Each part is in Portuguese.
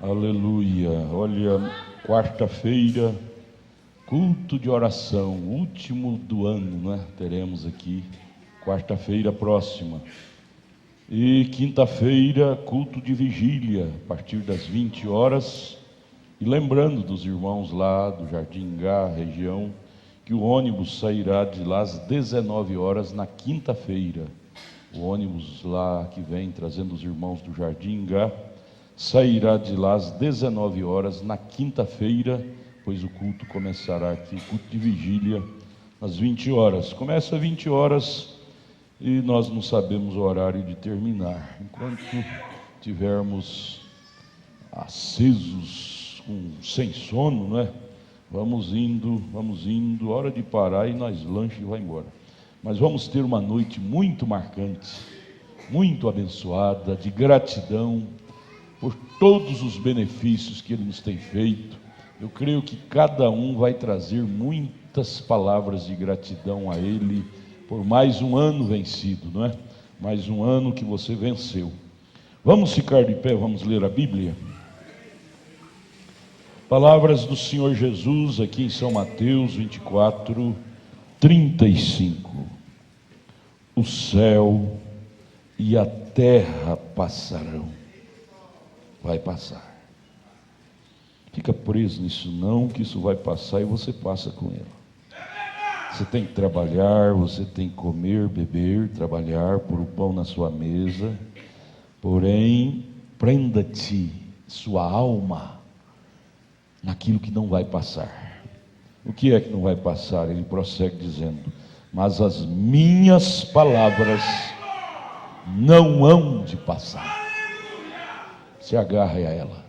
Aleluia. Olha, quarta-feira, culto de oração, último do ano, né? Teremos aqui, quarta-feira próxima. E quinta-feira, culto de vigília, a partir das 20 horas. E lembrando dos irmãos lá do Jardim Gá, região, que o ônibus sairá de lá às 19 horas na quinta-feira. O ônibus lá que vem trazendo os irmãos do Jardim Gá sairá de lá às 19 horas na quinta-feira, pois o culto começará aqui, o culto de vigília, às 20 horas. Começa às 20 horas e nós não sabemos o horário de terminar. Enquanto tivermos acesos, sem sono, né? Vamos indo, hora de parar e nós lanche e vai embora. Mas vamos ter uma noite muito marcante, muito abençoada, de gratidão por todos os benefícios que Ele nos tem feito. Eu creio que cada um vai trazer muitas palavras de gratidão a Ele por mais um ano vencido, não é? Mais um ano que você venceu. Vamos ficar de pé, vamos ler a Bíblia. Palavras do Senhor Jesus aqui em São Mateus 24, 35. O céu e a terra passarão. Vai passar. Fica preso nisso não, que isso vai passar e você passa com ele. Você tem que trabalhar, você tem que comer, beber, trabalhar, pôr o pão na sua mesa. Porém, prenda-te sua alma naquilo que não vai passar. O que é que não vai passar? Ele prossegue dizendo: mas as minhas palavras não hão de passar. Se agarre a ela,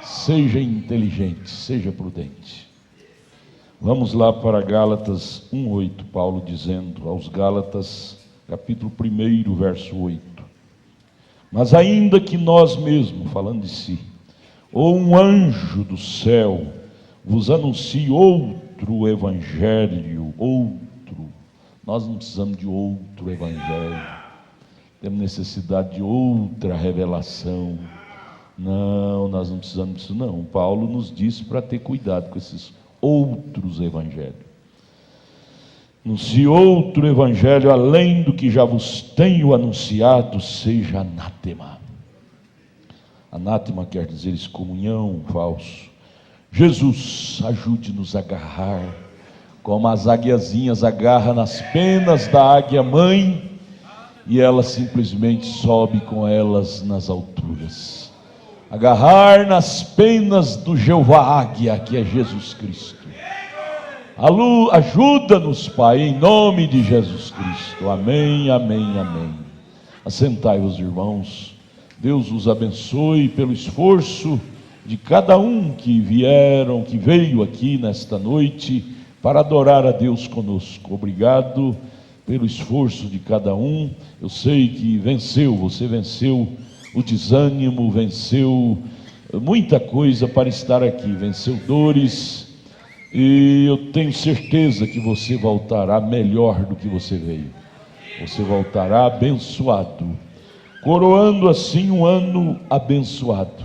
seja inteligente, seja prudente. Vamos lá para Gálatas 1:8, Paulo dizendo aos Gálatas, capítulo 1, verso 8: mas ainda que nós mesmos, falando de si, ou um anjo do céu vos anuncie outro evangelho, nós não precisamos de outro evangelho, temos necessidade de outra revelação. Não, nós não precisamos disso não. Paulo nos disse para ter cuidado com esses outros evangelhos. Se outro evangelho além do que já vos tenho anunciado, seja anátema. Anátema quer dizer excomunhão, falso. Jesus, ajude-nos a agarrar, como as águiazinhas agarram nas penas da águia mãe, e ela simplesmente sobe com elas nas alturas. Agarrar nas penas do Jeová Águia, que é Jesus Cristo. Ajuda-nos, Pai, em nome de Jesus Cristo. Amém, amém, amém. Assentai-vos, irmãos. Deus os abençoe pelo esforço de cada um que veio aqui nesta noite para adorar a Deus conosco. Obrigado pelo esforço de cada um. Eu sei que você venceu o desânimo, venceu muita coisa para estar aqui, venceu dores, e eu tenho certeza que você voltará melhor do que você veio. Você voltará abençoado, coroando assim um ano abençoado.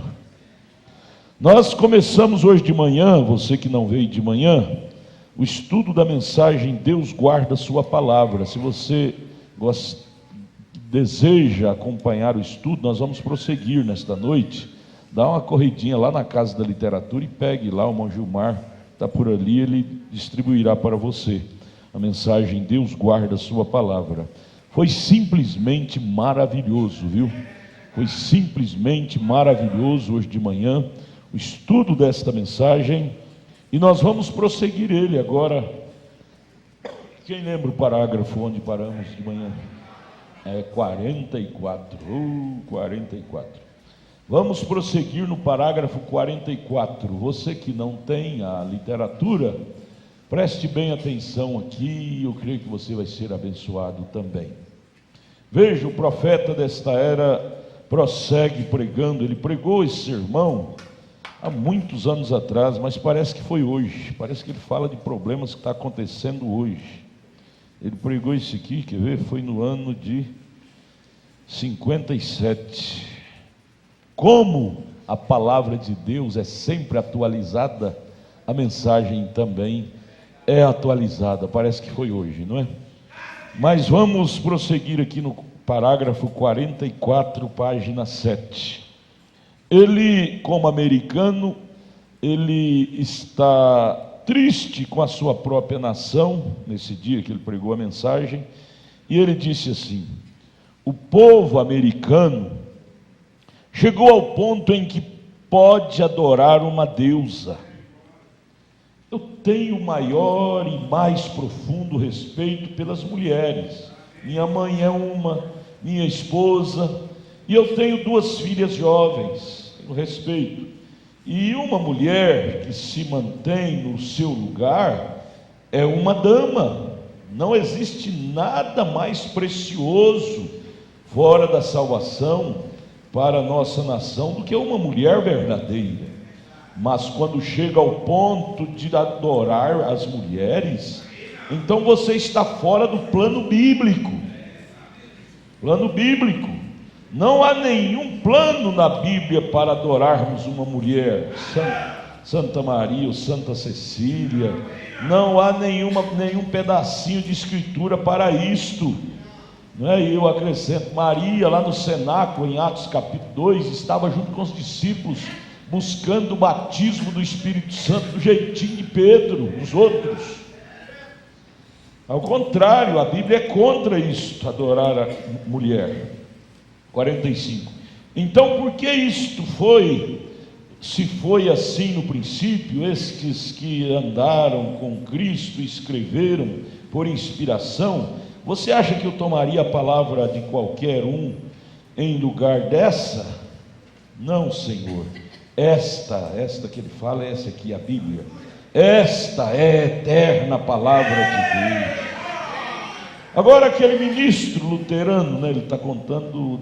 Nós começamos hoje de manhã, você que não veio de manhã, o estudo da mensagem Deus guarda sua palavra. Se você deseja acompanhar o estudo, nós vamos prosseguir nesta noite. Dá uma corridinha lá na Casa da Literatura e pegue lá, o irmão Gilmar está por ali, ele distribuirá para você a mensagem Deus guarda sua palavra. Foi simplesmente maravilhoso, viu? Foi simplesmente maravilhoso hoje de manhã o estudo desta mensagem, e nós vamos prosseguir ele agora. Quem lembra o parágrafo onde paramos de manhã? 44. 44. Vamos prosseguir no parágrafo 44. Você que não tem a literatura, preste bem atenção aqui, eu creio que você vai ser abençoado também. Veja, o profeta desta era prossegue pregando. Ele pregou esse sermão há muitos anos atrás, mas parece que foi hoje. Parece que ele fala de problemas que está acontecendo hoje. Ele pregou isso aqui, quer ver? Foi no ano de 57. Como a palavra de Deus é sempre atualizada, a mensagem também é atualizada. Parece que foi hoje, não é? Mas vamos prosseguir aqui no parágrafo 44, página 7. Ele, como americano, ele está triste com a sua própria nação, nesse dia que ele pregou a mensagem, e ele disse assim: o povo americano chegou ao ponto em que pode adorar uma deusa. Eu tenho maior e mais profundo respeito pelas mulheres. Minha mãe é uma, minha esposa, e eu tenho 2 filhas jovens, tenho respeito. E uma mulher que se mantém no seu lugar é uma dama. Não existe nada mais precioso fora da salvação para a nossa nação do que uma mulher verdadeira. Mas quando chega ao ponto de adorar as mulheres, então você está fora do plano bíblico. Plano bíblico. Não há nenhum plano na Bíblia para adorarmos uma mulher, Santa Maria ou Santa Cecília. Não há nenhum pedacinho de escritura para isto. Não é? E eu acrescento, Maria lá no cenáculo, em Atos capítulo 2, estava junto com os discípulos, buscando o batismo do Espírito Santo, do jeitinho de Pedro, os outros. Ao contrário, a Bíblia é contra isso, adorar a mulher. 45. Então, por que isto se foi assim no princípio, estes que andaram com Cristo escreveram por inspiração, você acha que eu tomaria a palavra de qualquer um em lugar dessa? Não, Senhor. Esta que ele fala, é essa aqui, a Bíblia. Esta é a eterna palavra de Deus. Agora, aquele ministro luterano, ele está contando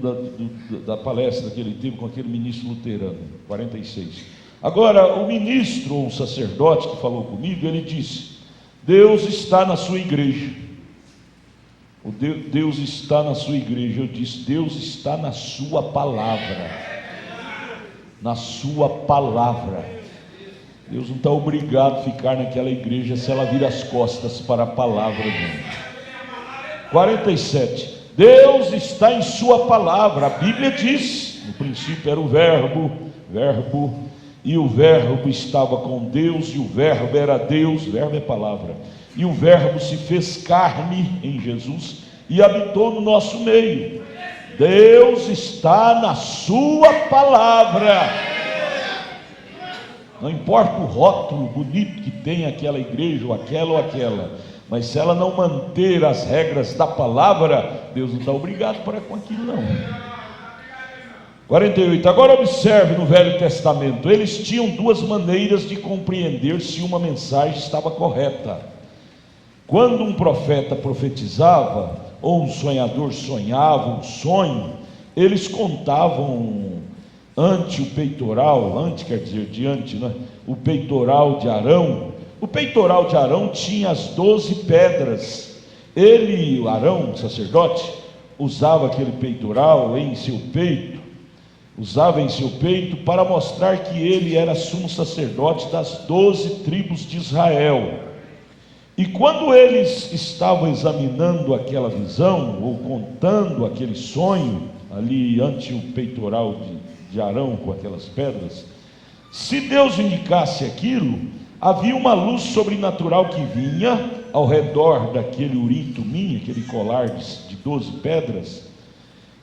da palestra que ele teve com aquele ministro luterano, 46. Agora, o ministro ou o sacerdote que falou comigo, ele disse: Deus está na sua igreja. Deus está na sua igreja. Eu disse: Deus está na sua palavra. Na sua palavra. Deus não está obrigado a ficar naquela igreja se ela vira as costas para a palavra dele. 47. Deus está em sua palavra. A Bíblia diz: no princípio era o verbo, e o verbo estava com Deus, e o verbo era Deus, verbo é palavra, e o verbo se fez carne em Jesus e habitou no nosso meio. Deus está na sua palavra. Não importa o rótulo bonito que tem aquela igreja, ou aquela, mas se ela não manter as regras da palavra, Deus não está obrigado para com aquilo, não. 48. Agora observe no Velho Testamento, eles tinham 2 maneiras de compreender se uma mensagem estava correta. Quando um profeta profetizava, ou um sonhador sonhava um sonho, eles contavam ante o peitoral, o peitoral de Arão. O peitoral de Arão tinha as 12 pedras. Ele, Arão, o sacerdote, usava aquele peitoral em seu peito, para mostrar que ele era sumo sacerdote das 12 tribos de Israel. E quando eles estavam examinando aquela visão, ou contando aquele sonho, ali ante o peitoral de Arão com aquelas pedras, se Deus indicasse aquilo, havia uma luz sobrenatural que vinha ao redor daquele urim tumim, aquele colar de 12 pedras,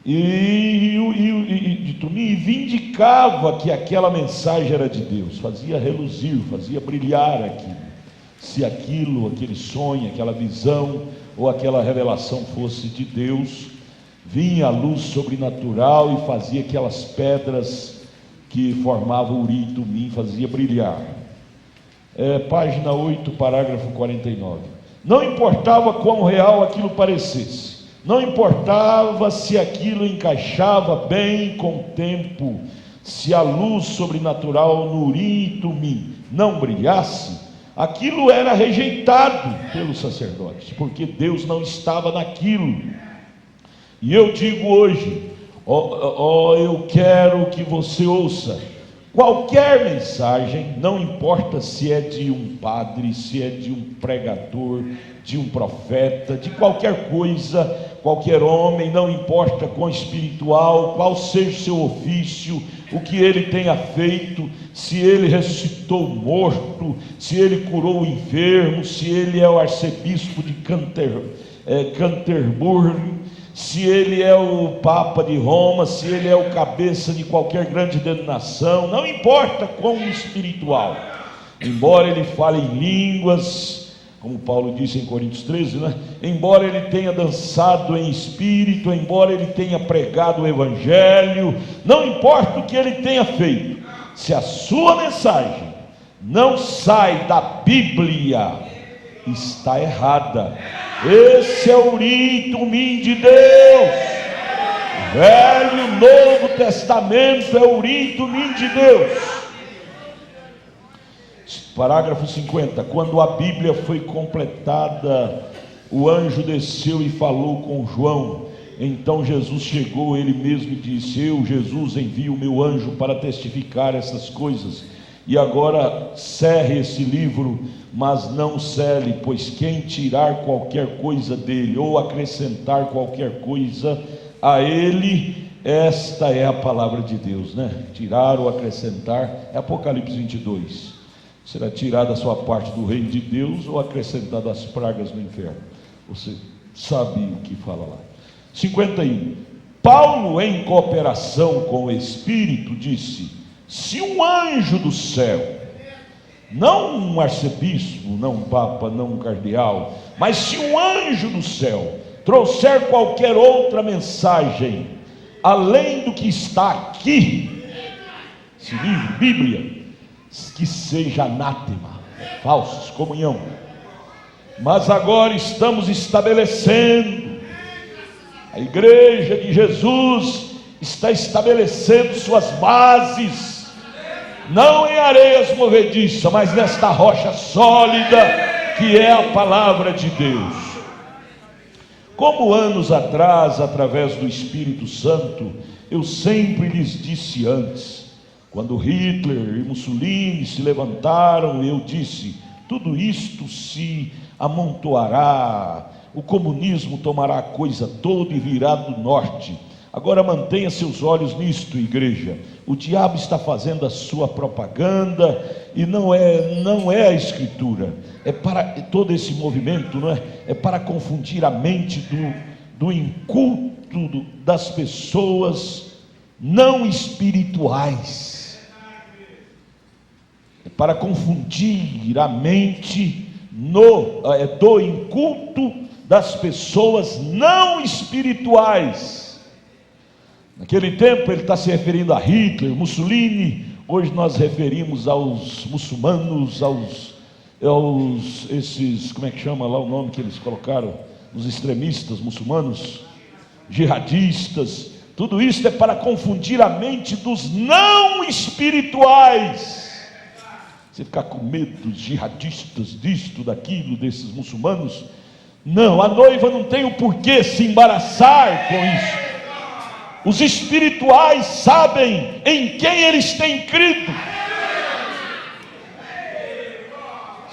de tumim, e vindicava que aquela mensagem era de Deus, fazia reluzir, fazia brilhar aquilo. Se aquele sonho, aquela visão ou aquela revelação fosse de Deus, vinha a luz sobrenatural e fazia aquelas pedras que formavam o urim e tumim, fazia brilhar. Página 8, parágrafo 49. Não importava quão real aquilo parecesse, não importava se aquilo encaixava bem com o tempo, se a luz sobrenatural no urim e tumim não brilhasse, aquilo era rejeitado pelo sacerdote, porque Deus não estava naquilo. E eu digo hoje, eu quero que você ouça, Qualquer mensagem, não importa se é de um padre, se é de um pregador, de um profeta, de qualquer coisa, qualquer homem, não importa quão espiritual, qual seja o seu ofício, o que ele tenha feito, se ele ressuscitou morto, se ele curou o enfermo, se ele é o arcebispo de Canterbury, se ele é o Papa de Roma, se ele é o cabeça de qualquer grande denominação, não importa quão espiritual, embora ele fale em línguas, como Paulo disse em Coríntios 13, né? Embora ele tenha dançado em espírito, embora ele tenha pregado o evangelho, não importa o que ele tenha feito, se a sua mensagem não sai da Bíblia, está errada. Esse é o Urim de Deus. Velho e Novo Testamento é o Urim de Deus. Parágrafo 50. Quando a Bíblia foi completada, o anjo desceu e falou com João. Então Jesus chegou, ele mesmo, e disse: eu, Jesus, envio o meu anjo para testificar essas coisas. E agora cerre esse livro, mas não cele, pois quem tirar qualquer coisa dele, ou acrescentar qualquer coisa a ele, esta é a palavra de Deus, né? Tirar ou acrescentar, é Apocalipse 22. Será tirada a sua parte do reino de Deus, ou acrescentada as pragas no inferno. Você sabe o que fala lá. 51. Paulo, em cooperação com o Espírito, disse: se um anjo do céu, não um arcebispo, não um papa, não um cardeal, mas se um anjo do céu trouxer qualquer outra mensagem, além do que está aqui, esse livro, Bíblia, que seja anátema, falso, excomunhão. Mas agora estamos estabelecendo, a igreja de Jesus está estabelecendo suas bases, não em areias movediças, mas nesta rocha sólida que é a palavra de Deus. Como anos atrás, através do Espírito Santo, eu sempre lhes disse antes, quando Hitler e Mussolini se levantaram, eu disse: tudo isto se amontoará, o comunismo tomará a coisa toda e virá do norte. Agora mantenha seus olhos nisto, igreja. O diabo está fazendo a sua propaganda, e não é a escritura. É para todo esse movimento, não é? É para confundir a mente do inculto das pessoas não espirituais. É para confundir a mente do inculto das pessoas não espirituais. Naquele tempo ele está se referindo a Hitler, Mussolini. Hoje nós referimos aos muçulmanos, esses, como é que chama lá o nome que eles colocaram? Os extremistas muçulmanos, jihadistas. Tudo isso é para confundir a mente dos não espirituais. Você ficar com medo dos jihadistas, disto, daquilo, desses muçulmanos. Não, a noiva não tem o porquê se embaraçar com isso. Os espirituais sabem em quem eles têm crido.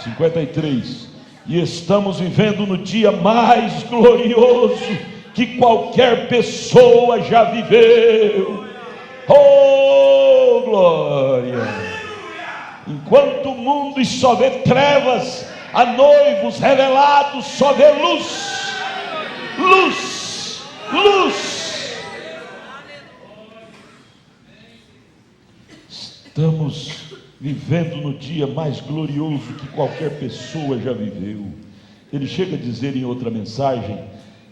53. E estamos vivendo no dia mais glorioso que qualquer pessoa já viveu. Oh, glória! Enquanto o mundo só vê trevas, a noivos revelados só vê luz. Luz, luz. Estamos vivendo no dia mais glorioso que qualquer pessoa já viveu. Ele chega a dizer em outra mensagem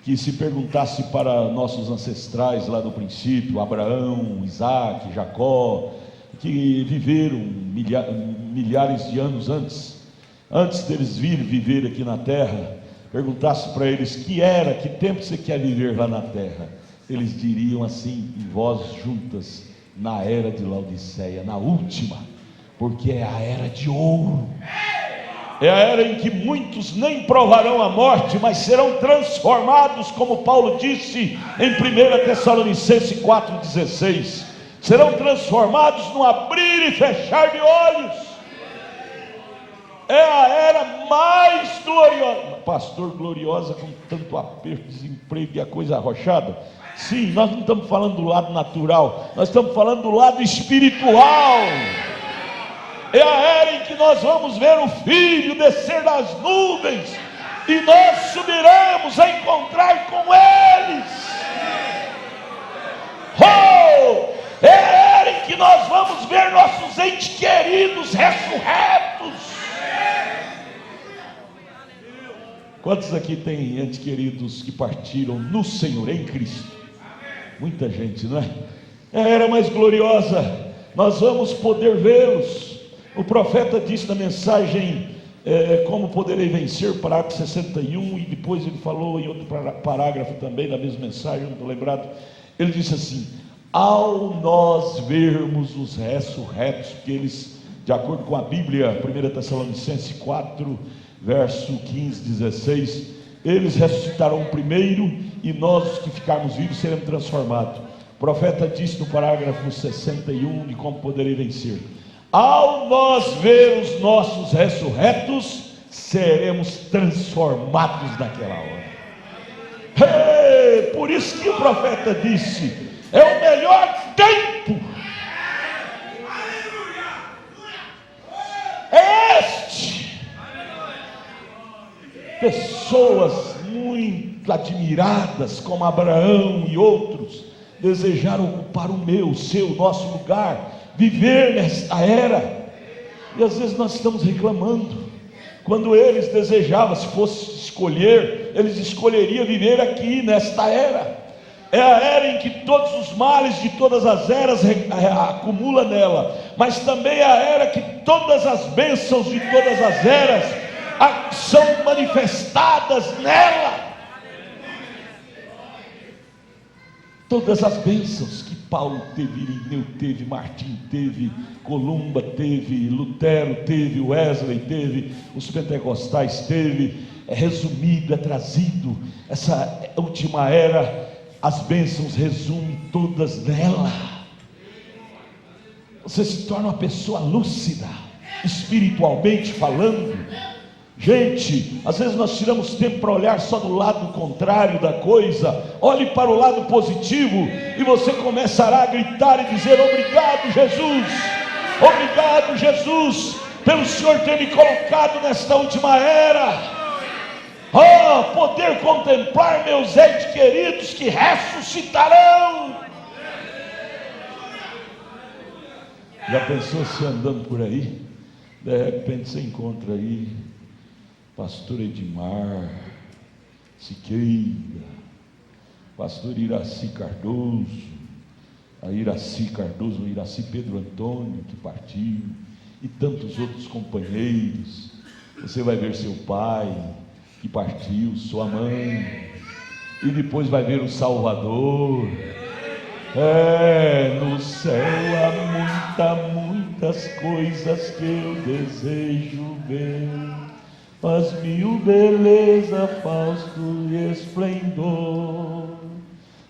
que se perguntasse para nossos ancestrais lá do princípio, Abraão, Isaac, Jacó, que viveram milhares de anos antes deles virem viver aqui na terra, perguntasse para eles que tempo você quer viver lá na terra, eles diriam assim, em vozes juntas: na era de Laodiceia, na última, porque é a era de ouro, é a era em que muitos nem provarão a morte, mas serão transformados, como Paulo disse em 1 Tessalonicenses 4,16: serão transformados no abrir e fechar de olhos. É a era mais gloriosa. Pastor, gloriosa com tanto aperto, desemprego e a coisa arrochada? Sim, nós não estamos falando do lado natural, nós estamos falando do lado espiritual. É a era em que nós vamos ver o Filho descer das nuvens e nós subiremos a encontrar com eles. Oh! É a era em que nós vamos ver nossos entes queridos ressurretos. Quantos aqui tem entes queridos que partiram no Senhor, em Cristo? Muita gente, não é? É a era mais gloriosa, nós vamos poder vê-los. O profeta disse na mensagem como poderei vencer, parágrafo 61, e depois ele falou em outro parágrafo também, na mesma mensagem, não estou lembrado. Ele disse assim: ao nós vermos os ressurretos, porque eles, de acordo com a Bíblia, 1 Tessalonicenses 4, verso 15, 16, eles ressuscitarão primeiro, e nós, os que ficarmos vivos, seremos transformados. O profeta disse no parágrafo 61 de como poderei vencer: ao nós ver os nossos ressurretos, seremos transformados naquela hora. Por isso que o profeta disse: é o melhor tempo, é este. Pessoas muito admiradas, como Abraão e outros, desejaram ocupar o meu, o seu, o nosso lugar, viver nesta era. E às vezes nós estamos reclamando, quando eles desejavam, se fosse escolher, eles escolheriam viver aqui nesta era. É a era em que todos os males de todas as eras acumula nela, mas também é a era que todas as bênçãos de todas as eras são manifestadas nela. Todas as bênçãos que Paulo teve, Irineu teve, Martim teve, Columba teve, Lutero teve, Wesley teve, os pentecostais teve, é resumido, é trazido. Essa última era, as bênçãos resumem todas nela. Você se torna uma pessoa lúcida, espiritualmente falando. Gente, às vezes nós tiramos tempo para olhar só do lado contrário da coisa. Olhe para o lado positivo e você começará a gritar e dizer: obrigado, Jesus, obrigado, Jesus, pelo Senhor ter me colocado nesta última era. Oh, poder contemplar meus entes queridos que ressuscitarão. Já pensou se andando por aí, de repente você encontra aí pastor Edmar Siqueira, pastor Iraci Cardoso, o Iraci Pedro Antônio, que partiu, e tantos outros companheiros. Você vai ver seu pai, que partiu, sua mãe, e depois vai ver o Salvador. No céu há muitas coisas que eu desejo ver, mas mil beleza, fausto esplendor,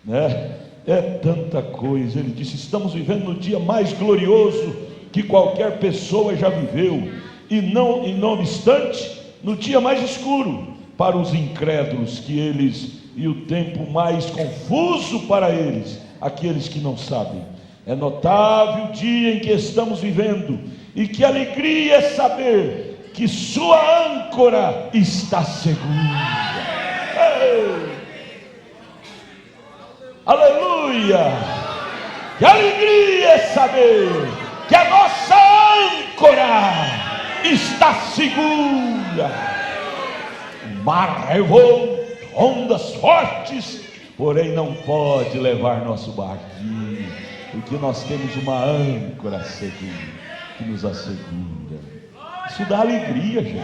né? É tanta coisa. Ele disse: estamos vivendo no dia mais glorioso que qualquer pessoa já viveu, e não obstante, no dia mais escuro para os incrédulos, e o tempo mais confuso para eles, aqueles que não sabem. É notável o dia em que estamos vivendo, e que alegria é saber que sua âncora está segura. Aleluia! Que alegria é saber que a nossa âncora está segura. O mar revolto, ondas fortes, porém não pode levar nosso barquinho, porque nós temos uma âncora segura, que nos assegura. Isso dá alegria, gente.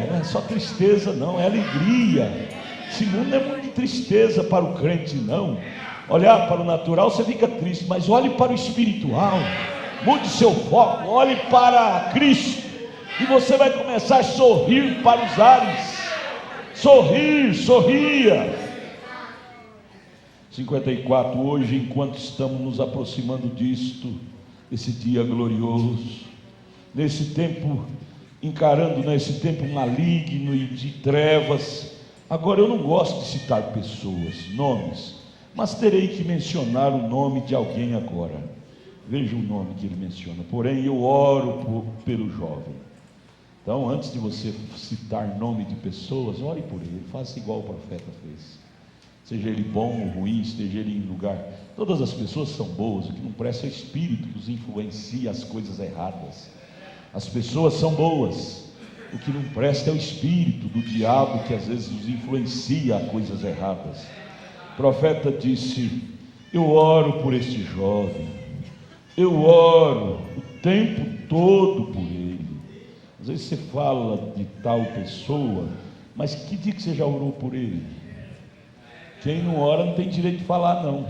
Não é só tristeza não, é alegria. Esse mundo não é muito de tristeza para o crente não. Olhar para o natural você fica triste, mas olhe para o espiritual, mude seu foco, olhe para Cristo, e você vai começar a sorrir para os ares. Sorria. 54, hoje, enquanto estamos nos aproximando disto, esse dia glorioso, nesse tempo, encarando nesse tempo maligno e de trevas. Agora, eu não gosto de citar pessoas, nomes, mas terei que mencionar o nome de alguém agora. Veja o nome que ele menciona. Porém, eu oro pelo jovem. Então, antes de você citar nome de pessoas, ore por ele, faça igual o profeta fez. Seja ele bom ou ruim, esteja ele em lugar. Todas as pessoas são boas, o que não presta é o espírito que os influencia as coisas erradas. As pessoas são boas, o que não presta é o espírito do diabo que às vezes os influencia a coisas erradas. O profeta disse: eu oro por este jovem, eu oro o tempo todo por ele. Às vezes você fala de tal pessoa, mas que dia que você já orou por ele? Quem não ora não tem direito de falar não.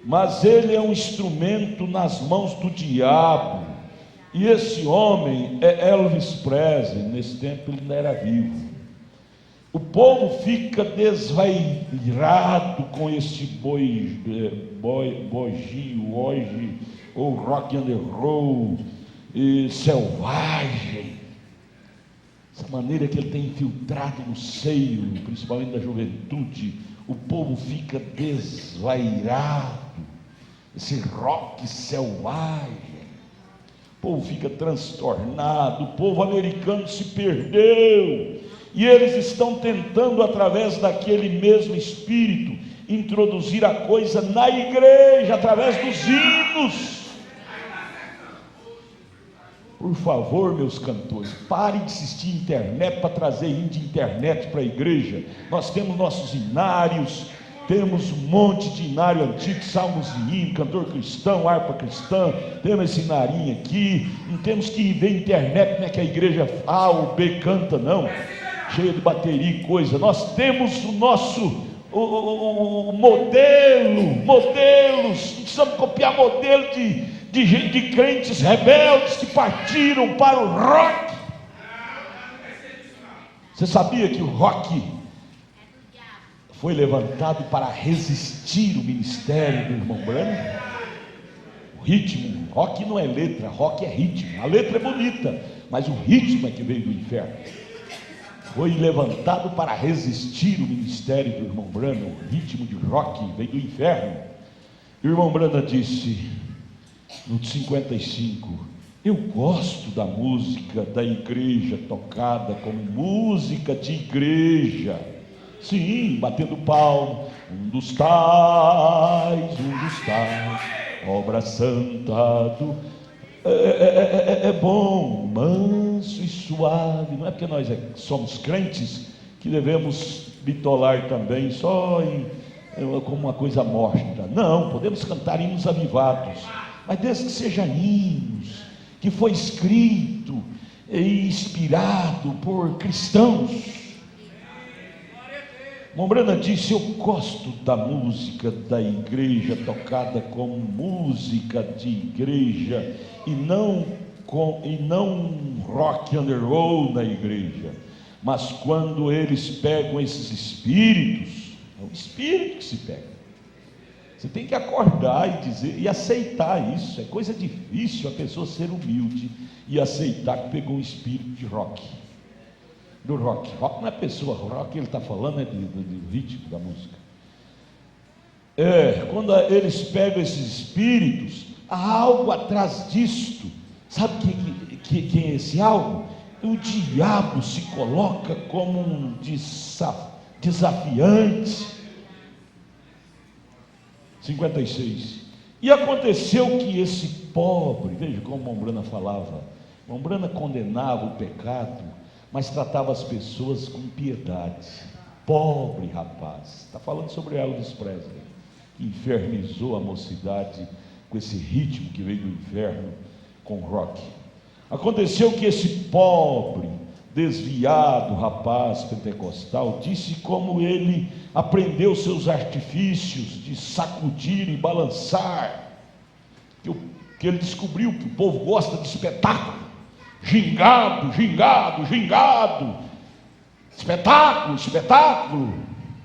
Mas ele é um instrumento nas mãos do diabo. E esse homem é Elvis Presley. Nesse tempo ele ainda era vivo. O povo fica desvairado com este bojinho hoje, ou rock and roll selvagem. Essa maneira que ele tem infiltrado no seio, principalmente da juventude, o povo fica desvairado. Esse rock selvagem, o povo fica transtornado. O povo americano se perdeu, e eles estão tentando, através daquele mesmo espírito, introduzir a coisa na igreja, através dos hinos. Por favor, meus cantores, parem de assistir internet para trazer hino de internet para a igreja. Nós temos nossos hinários, temos um monte de hinário antigo, salmos de hino, cantor cristão, harpa cristã, temos esse hinarinho aqui. Não temos que ver internet, não é que a igreja A ou B canta, não, cheia de bateria e coisa. Nós temos o nosso modelos, não precisamos copiar modelo de crentes rebeldes que partiram para o rock. Você sabia que o rock foi levantado para resistir o ministério do irmão Branham? O ritmo, rock não é letra, rock é ritmo. A letra é bonita, mas o ritmo é que veio do inferno. Foi levantado para resistir o ministério do irmão Branham. O ritmo de rock veio do inferno. O irmão Branham disse no 55: eu gosto da música da igreja tocada como música de igreja. Sim, batendo palmo, um dos tais, obra santa do... É bom, manso e suave. Não é porque nós somos crentes que devemos bitolar também só como uma coisa morta. Não, podemos cantar hinos avivados, mas desde que seja hinos que foi escrito e inspirado por cristãos. Mombrana disse: eu gosto da música da igreja tocada como música de igreja e não rock and roll na igreja. Mas quando eles pegam esses espíritos, é o espírito que se pega. Você tem que acordar e dizer e aceitar isso. É coisa difícil a pessoa ser humilde e aceitar que pegou um espírito de rock. Do rock. Rock não é pessoa, rock ele está falando é do ritmo da música. Quando eles pegam esses espíritos, há algo atrás disto. Sabe quem é esse algo? O diabo se coloca como um desafiante. 56. E aconteceu que esse pobre, veja como Mombrana falava. Mombrana condenava o pecado, mas tratava as pessoas com piedade. Pobre rapaz, está falando sobre Elvis Presley, que infernizou a mocidade com esse ritmo que veio do inferno com rock. Aconteceu que esse pobre, desviado rapaz pentecostal disse como ele aprendeu seus artifícios de sacudir e balançar, que ele descobriu que o povo gosta de espetáculo. Gingado, espetáculo.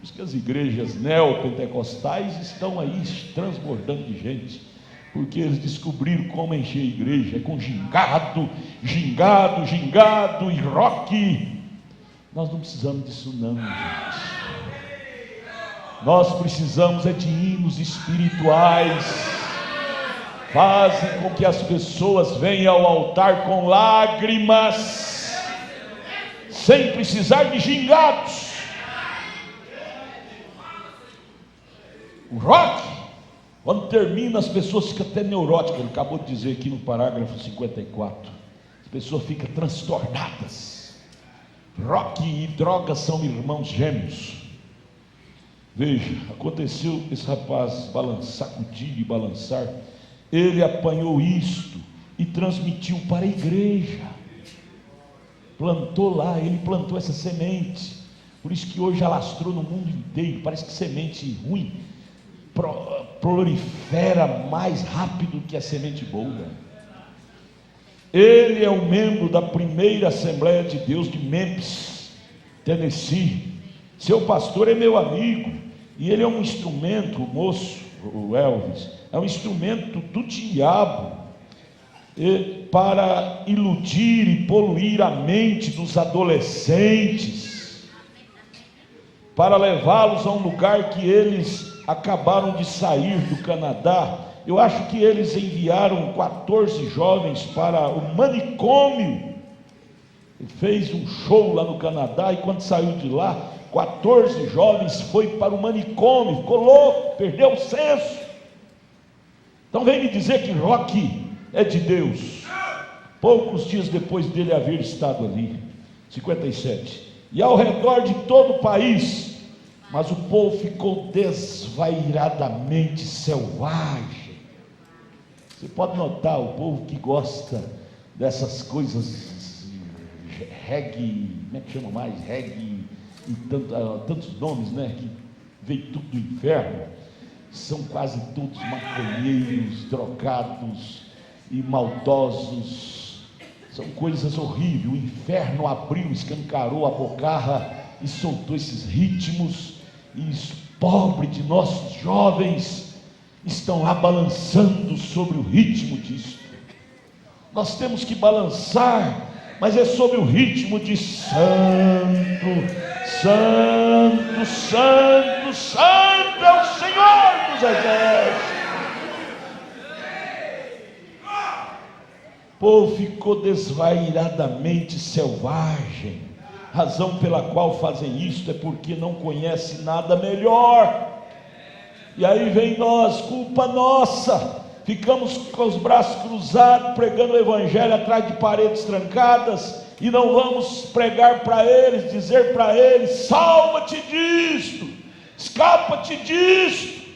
isso que as igrejas neopentecostais estão aí transbordando de gente, porque eles descobriram como encher a igreja, é com gingado, gingado, gingado e rock. Nós não precisamos disso não, gente. Nós precisamos é de hinos espirituais, fazem com que as pessoas venham ao altar com lágrimas, sem precisar de gingados. O rock, quando termina, as pessoas ficam até neuróticas. Ele acabou de dizer aqui no parágrafo 54, as pessoas ficam transtornadas. Rock e drogas são irmãos gêmeos. Veja, aconteceu esse rapaz sacudir e balançar, ele apanhou isto e transmitiu para a igreja, plantou lá, ele plantou essa semente, por isso que hoje alastrou no mundo inteiro. Parece que semente ruim prolifera mais rápido que a semente boa. Ele é um membro da primeira Assembleia de Deus de Memphis, Tennessee. Seu pastor é meu amigo, e ele é um instrumento, o moço, o Elvis, é um instrumento do diabo para iludir e poluir a mente dos adolescentes, para levá-los a um lugar que eles acabaram de sair do Canadá. Eu acho que eles enviaram 14 jovens para o manicômio. Ele fez um show lá no Canadá, e quando saiu de lá, 14 jovens foi para o manicômio, ficou louco, perdeu o senso. Então vem me dizer que rock é de Deus. Poucos dias depois dele haver estado ali, 57, e ao redor de todo o país, mas o povo ficou desvairadamente selvagem. Você pode notar, o povo que gosta dessas coisas, reggae, como é que chama mais? Reggae, e tantos nomes, né? Que veio tudo do inferno, são quase todos maconheiros, drogados e maldosos. São coisas horríveis. O inferno abriu, escancarou a bocarra e soltou esses ritmos, e os pobres de nossos jovens estão lá balançando sobre o ritmo disso. Nós temos que balançar, mas é sobre o ritmo de santo, santo, santo, santo é o Senhor dos exércitos. O povo ficou desvairadamente selvagem. Razão pela qual fazem isto é porque não conhece nada melhor. E aí vem nós, culpa nossa, ficamos com os braços cruzados, pregando o evangelho atrás de paredes trancadas, e não vamos pregar para eles, dizer para eles: salva-te disto, escapa-te disto.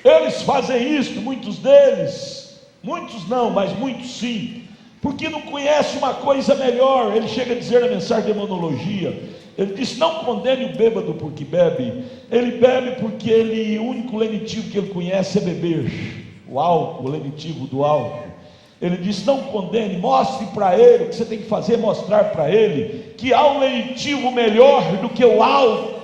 Eles fazem isso, muitos deles, muitos não, mas muitos sim, porque não conhece uma coisa melhor. Ele chega a dizer na mensagem de demonologia, ele diz: não condene o bêbado porque bebe, ele bebe porque o único lenitivo que ele conhece é beber, o álcool, o lenitivo do álcool. Ele diz: não condene, mostre para ele, o que você tem que fazer é mostrar para ele que há um lenitivo melhor do que o álcool.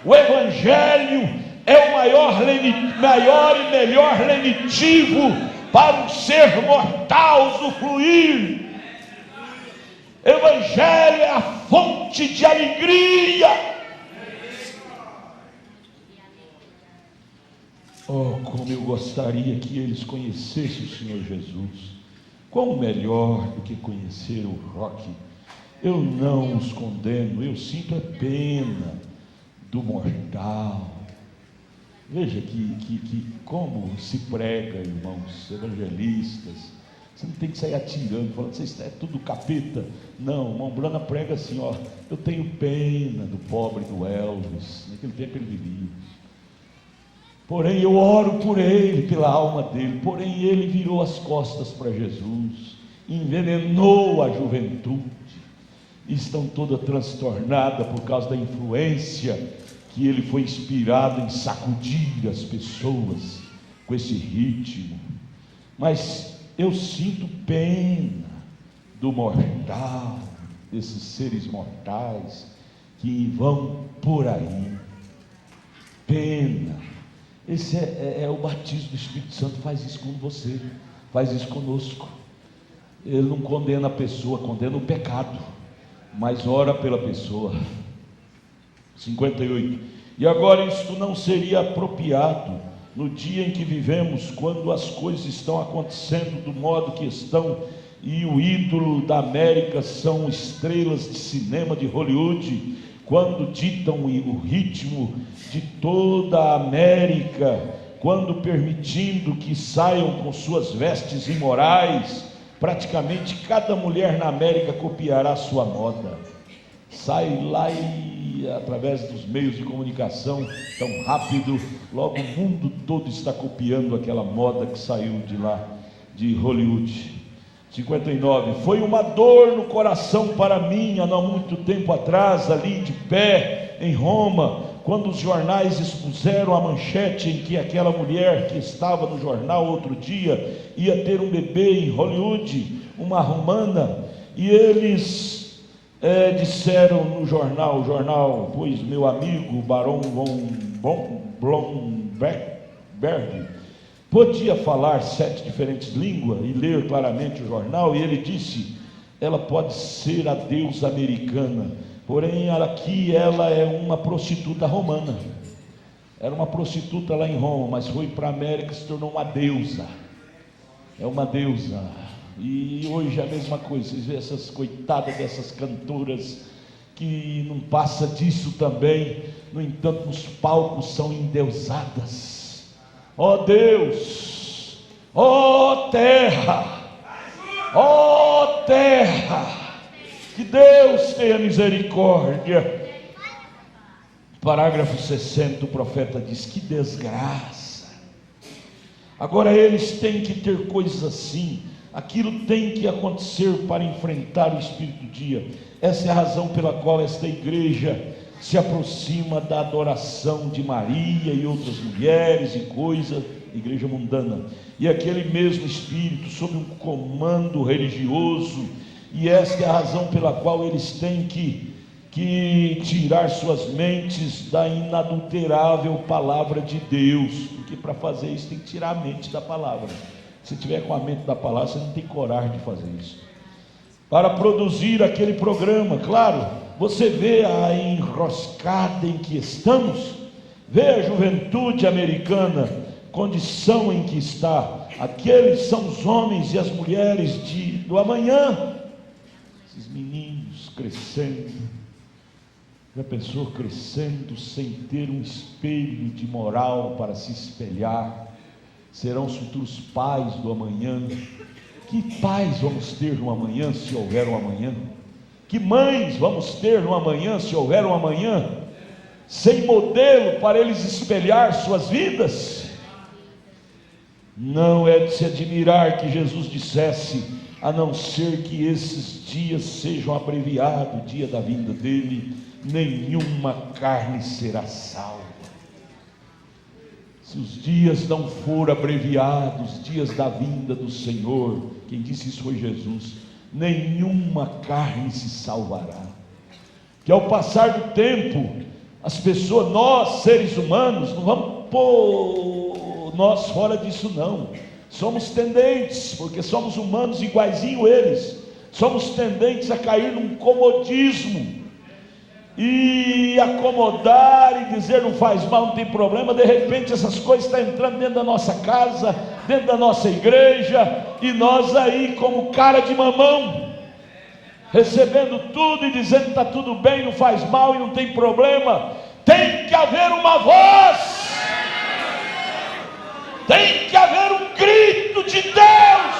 O evangelho é o maior e melhor lenitivo para um ser mortal usufruir. Evangelho é a fonte de alegria. Oh, como eu gostaria que eles conhecessem o Senhor Jesus. Quão melhor do que conhecer o rock. Eu não os condeno, eu sinto a pena do mortal. Veja que como se prega, irmãos evangelistas. Você não tem que sair atirando, falando que isso é tudo capeta. Não, o irmão Brana prega assim, ó: eu tenho pena do pobre do Elvis. Naquele tempo ele vivia. Porém eu oro por ele, pela alma dele. Porém ele virou as costas para Jesus, envenenou a juventude, e estão toda transtornada por causa da influência que ele foi inspirado em sacudir as pessoas com esse ritmo. Mas eu sinto pena do mortal, desses seres mortais que vão por aí. Pena. Esse é o batismo do Espírito Santo, faz isso com você, faz isso conosco. Ele não condena a pessoa, condena o pecado, mas ora pela pessoa. 58. E agora isto não seria apropriado no dia em que vivemos, quando as coisas estão acontecendo do modo que estão, e o ídolo da América são estrelas de cinema de Hollywood, quando ditam o ritmo de toda a América, quando permitindo que saiam com suas vestes imorais. Praticamente cada mulher na América copiará a sua moda. Sai lá e através dos meios de comunicação tão rápido, logo o mundo todo está copiando aquela moda que saiu de lá, de Hollywood. 59. Foi uma dor no coração para mim, há não muito tempo atrás, ali de pé em Roma, quando os jornais expuseram a manchete em que aquela mulher que estava no jornal outro dia ia ter um bebê em Hollywood, uma romana, e eles disseram no jornal, pois meu amigo Barão von Blomberg podia falar 7 diferentes línguas e ler claramente o jornal, e ele disse: ela pode ser a deusa americana, porém aqui ela é uma prostituta romana. Era uma prostituta lá em Roma, mas foi para a América e se tornou uma deusa. É uma deusa. E hoje é a mesma coisa. Vocês veem essas coitadas dessas cantoras que não passa disso também. No entanto, nos palcos são endeusadas. Ó Deus, ó terra, que Deus tenha misericórdia. Parágrafo 60, o profeta diz: que desgraça. Agora eles têm que ter coisas assim, aquilo tem que acontecer para enfrentar o espírito do dia. Essa é a razão pela qual esta igreja se aproxima da adoração de Maria e outras mulheres e coisas, igreja mundana, e aquele mesmo espírito sob um comando religioso. E esta é a razão pela qual eles têm que tirar suas mentes da inadulterável palavra de Deus, porque para fazer isso tem que tirar a mente da palavra. Se tiver com a mente da palavra, você não tem coragem de fazer isso. Para produzir aquele programa, claro, você vê a enroscada em que estamos, vê a juventude americana, condição em que está. Aqueles são os homens e as mulheres do amanhã. Esses meninos crescendo, já pensou crescendo sem ter um espelho de moral para se espelhar? Serão os futuros pais do amanhã. Que pais vamos ter no amanhã, se houver um amanhã? Que mães vamos ter no amanhã, se houver um amanhã? Sem modelo para eles espelhar suas vidas? Não é de se admirar que Jesus dissesse: a não ser que esses dias sejam abreviados, o dia da vinda dele, nenhuma carne será salva. Se os dias não forem abreviados, os dias da vinda do Senhor, quem disse isso foi Jesus, nenhuma carne se salvará. Que ao passar do tempo, as pessoas, nós seres humanos, não vamos pôr nós fora disso não, somos tendentes, porque somos humanos iguaizinho eles, somos tendentes a cair num comodismo, e acomodar e dizer não faz mal, não tem problema. De repente essas coisas estão entrando dentro da nossa casa, dentro da nossa igreja, e nós aí como cara de mamão, recebendo tudo e dizendo que está tudo bem, não faz mal e não tem problema. Tem que haver uma voz, tem que haver um grito de Deus.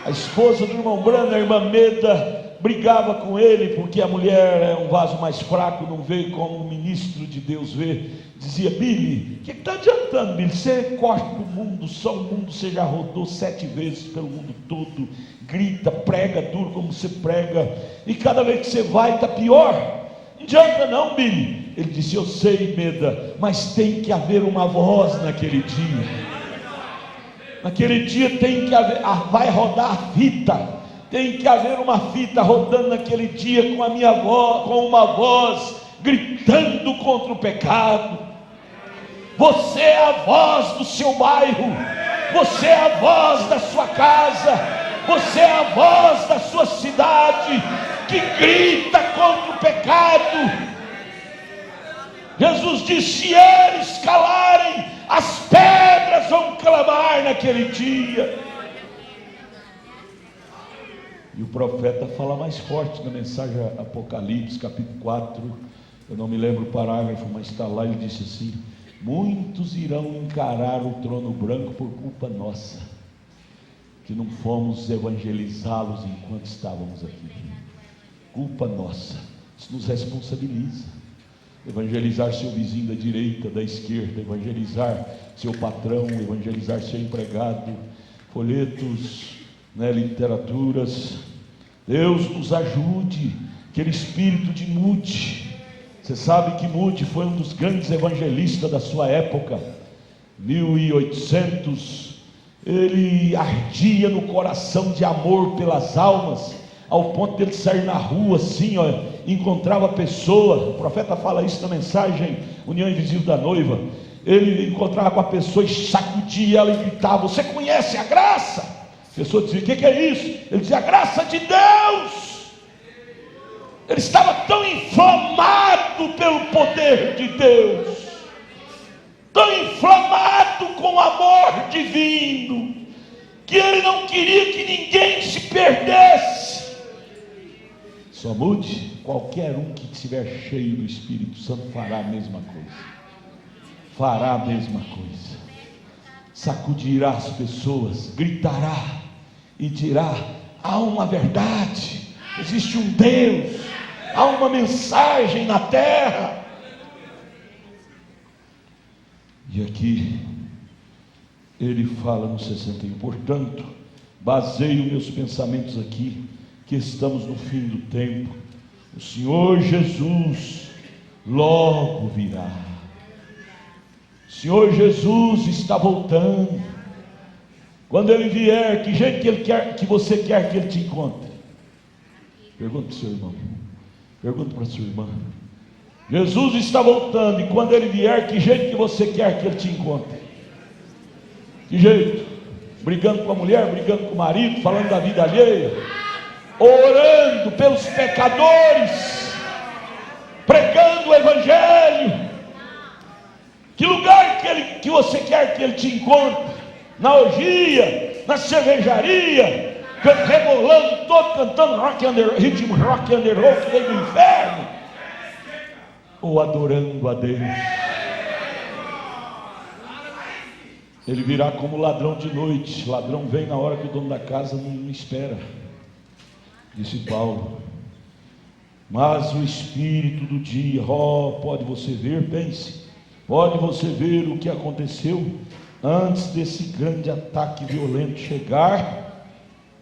A esposa do irmão Brano, a irmã Meda, brigava com ele porque a mulher é um vaso mais fraco, não vê como o ministro de Deus vê. Dizia: Billy, o que está adiantando, Billy? Você corre para o mundo, só o mundo, você já rodou 7 vezes pelo mundo todo, grita, prega duro como você prega, e cada vez que você vai está pior. Não adianta não, Billy. Ele disse: eu sei, Meda, mas tem que haver uma voz naquele dia. Naquele dia tem que haver, vai rodar a fita, Tem que haver uma fita rodando naquele dia com a minha voz, com uma voz gritando contra o pecado. Você é a voz do seu bairro, você é a voz da sua casa, você é a voz da sua cidade que grita contra o pecado. Jesus disse: se eles calarem, as pedras vão clamar naquele dia. E o profeta fala mais forte na mensagem Apocalipse, capítulo 4, eu não me lembro o parágrafo, mas está lá, ele disse assim: muitos irão encarar o trono branco por culpa nossa, que não fomos evangelizá-los enquanto estávamos aqui. Culpa nossa, isso nos responsabiliza. Evangelizar seu vizinho da direita, da esquerda, evangelizar seu patrão, evangelizar seu empregado, folhetos, literaturas. Deus nos ajude, aquele espírito de Moody. Você sabe que Moody foi um dos grandes evangelistas da sua época, 1800. Ele ardia no coração de amor pelas almas, ao ponto de ele sair na rua assim, encontrava a pessoa. O profeta fala isso na mensagem União Invisível da Noiva. Ele encontrava com a pessoa e sacudia ela e gritava: você conhece a graça? A pessoa dizia: o que é isso? Ele dizia: a graça de Deus. Ele estava tão inflamado pelo poder de Deus, tão inflamado com o amor divino, que ele não queria que ninguém se perdesse. Só mude, qualquer um que estiver cheio do Espírito Santo fará a mesma coisa, fará a mesma coisa, sacudirá as pessoas, gritará e dirá: há uma verdade, existe um Deus, há uma mensagem na terra. E aqui ele fala no 61: portanto, baseio meus pensamentos aqui, que estamos no fim do tempo. O Senhor Jesus logo virá. O Senhor Jesus está voltando. Quando Ele vier, que jeito que Ele quer, que você quer que Ele te encontre? Pergunta para o seu irmão, pergunta para a sua irmã. Jesus está voltando, e quando Ele vier, que jeito que você quer que Ele te encontre? Que jeito? Brigando com a mulher, brigando com o marido, falando da vida alheia, orando pelos pecadores, pregando o Evangelho? Que lugar que você quer que Ele te encontre? Na orgia, na cervejaria, rebolando todo, cantando ritmo rock and roll que vem do inferno, ou adorando a Deus? Ele virá como ladrão de noite. Ladrão vem na hora que o dono da casa não espera, disse Paulo. Mas o espírito do dia, pode você ver, pense, pode você ver o que aconteceu antes desse grande ataque violento chegar,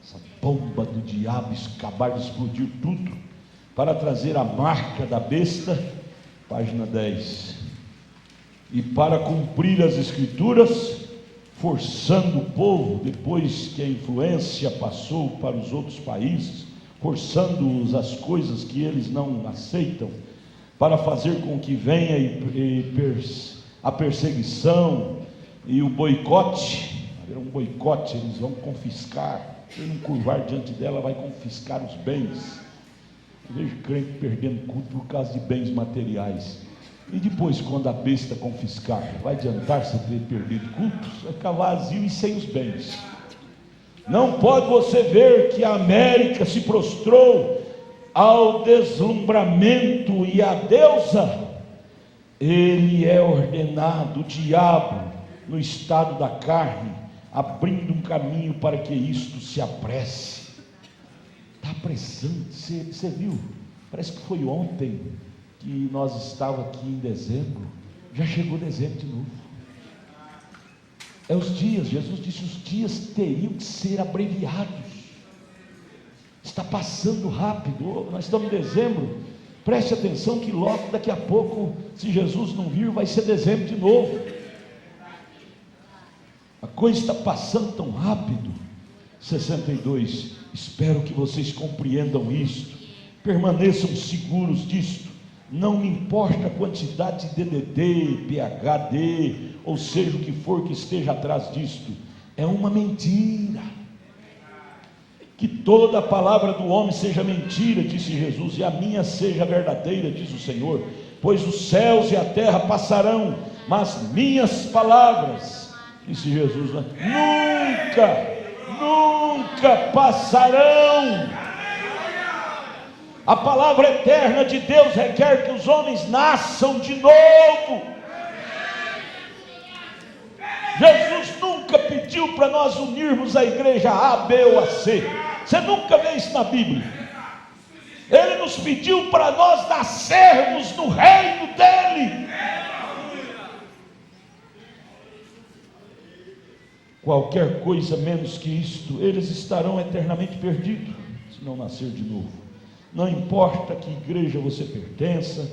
essa bomba do diabo acabar de explodir tudo, para trazer a marca da besta, página 10, e para cumprir as escrituras, forçando o povo, depois que a influência passou para os outros países, forçando-os às coisas que eles não aceitam, para fazer com que venha a perseguição e o boicote. Haverá um boicote, eles vão confiscar. Se não curvar diante dela, vai confiscar os bens. Eu vejo crente perdendo culto por causa de bens materiais. E depois, quando a besta confiscar, vai adiantar você ter perdido cultos? Vai ficar vazio e sem os bens. Não pode você ver que a América se prostrou ao deslumbramento e à deusa? Ele é ordenado, o diabo, no estado da carne, abrindo um caminho para que isto se apresse. Está apressando. Você viu? Parece que foi ontem que nós estávamos aqui em dezembro. Já chegou dezembro de novo. É os dias, Jesus disse, os dias teriam que ser abreviados. Está passando rápido. Nós estamos em dezembro. Preste atenção que logo daqui a pouco, se Jesus não vir, vai ser dezembro de novo. A coisa está passando tão rápido 62. Espero que vocês compreendam isto, permaneçam seguros disto. Não me importa a quantidade de DDD, PhD, ou seja o que for que esteja atrás disto, é uma mentira. Que toda a palavra do homem seja mentira, disse Jesus, e a minha seja verdadeira, diz o Senhor. Pois os céus e a terra passarão, mas minhas palavras, disse Jesus, nunca passarão. A palavra eterna de Deus requer que os homens nasçam de novo. Jesus nunca pediu para nós unirmos a igreja A, B ou a C. Você nunca vê isso na Bíblia. Ele nos pediu para nós nascermos no reino dele. Qualquer coisa menos que isto, eles estarão eternamente perdidos, se não nascer de novo. Não importa que igreja você pertença,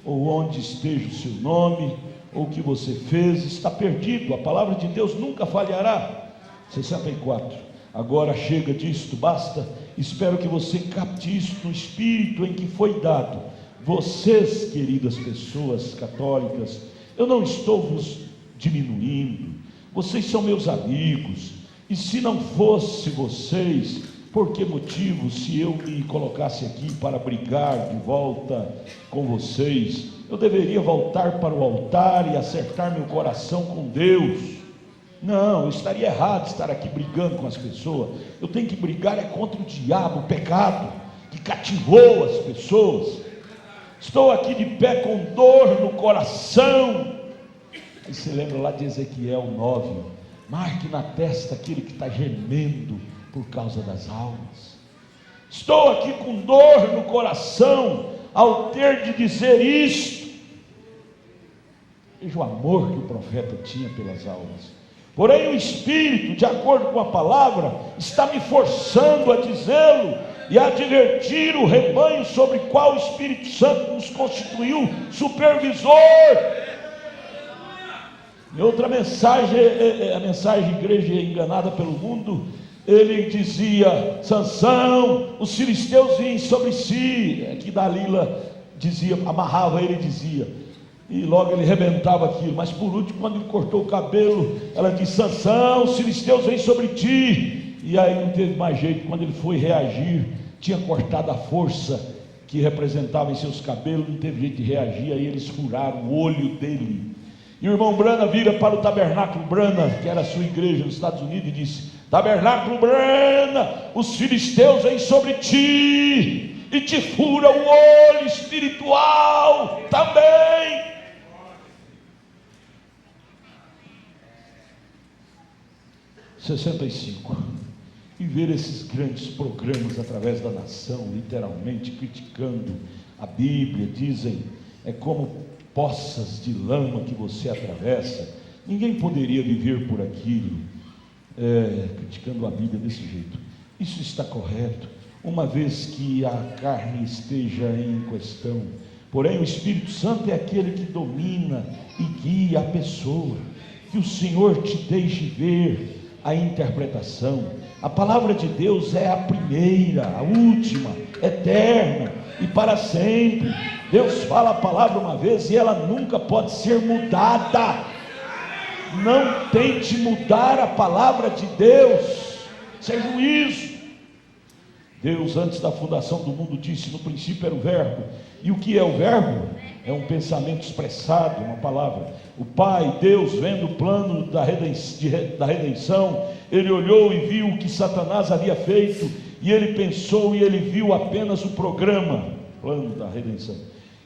ou onde esteja o seu nome, ou o que você fez, está perdido. A palavra de Deus nunca falhará. 64. Agora chega disto, basta. Espero que você capte isso no espírito em que foi dado. Vocês, queridas pessoas católicas, eu não estou vos diminuindo. Vocês são meus amigos. E se não fosse vocês, por que motivo, se eu me colocasse aqui para brigar de volta com vocês, eu deveria voltar para o altar e acertar meu coração com Deus? Não, eu estaria errado estar aqui brigando com as pessoas. Eu tenho que brigar é contra o diabo, o pecado que cativou as pessoas. Estou aqui de pé com dor no coração. Aí você lembra lá de Ezequiel 9, marque na testa aquele que está gemendo por causa das almas. Estou aqui com dor no coração ao ter de dizer isto. Veja o amor que o profeta tinha pelas almas. Porém o Espírito, de acordo com a palavra, está me forçando a dizê-lo e a advertir o rebanho sobre o qual o Espírito Santo nos constituiu supervisor. Em outra mensagem, a mensagem Igreja Enganada pelo Mundo, ele dizia: Sansão, os filisteus vinham sobre si. Aqui Dalila dizia, amarrava ele e dizia, e logo ele rebentava aquilo. Mas por último, quando ele cortou o cabelo, ela disse: Sansão, os filisteus vêm sobre ti. E aí não teve mais jeito. Quando ele foi reagir, tinha cortado a força que representava em seus cabelos, não teve jeito de reagir. Aí eles furaram o olho dele. E o irmão Brana vira para o Tabernáculo Brana, que era a sua igreja nos Estados Unidos, e disse: Tabernáculo Brana, os filisteus vêm sobre ti e te fura o olho espiritual também. E ver esses grandes programas através da nação, literalmente criticando a Bíblia, dizem, é como poças de lama que você atravessa. Ninguém poderia viver por aquilo, criticando a Bíblia desse jeito. Isso está correto, uma vez que a carne esteja em questão. Porém o Espírito Santo é aquele que domina e guia a pessoa. Que o Senhor te deixe ver a interpretação. A palavra de Deus é a primeira, a última, eterna e para sempre. Deus fala a palavra uma vez e ela nunca pode ser mudada. Não tente mudar a palavra de Deus, isso é juízo. Deus, antes da fundação do mundo, disse: no princípio era o verbo. E o que é o verbo? É um pensamento expressado, uma palavra. O Pai, Deus, vendo o plano da redenção, ele olhou e viu o que Satanás havia feito, e ele pensou e ele viu apenas o programa, plano da redenção.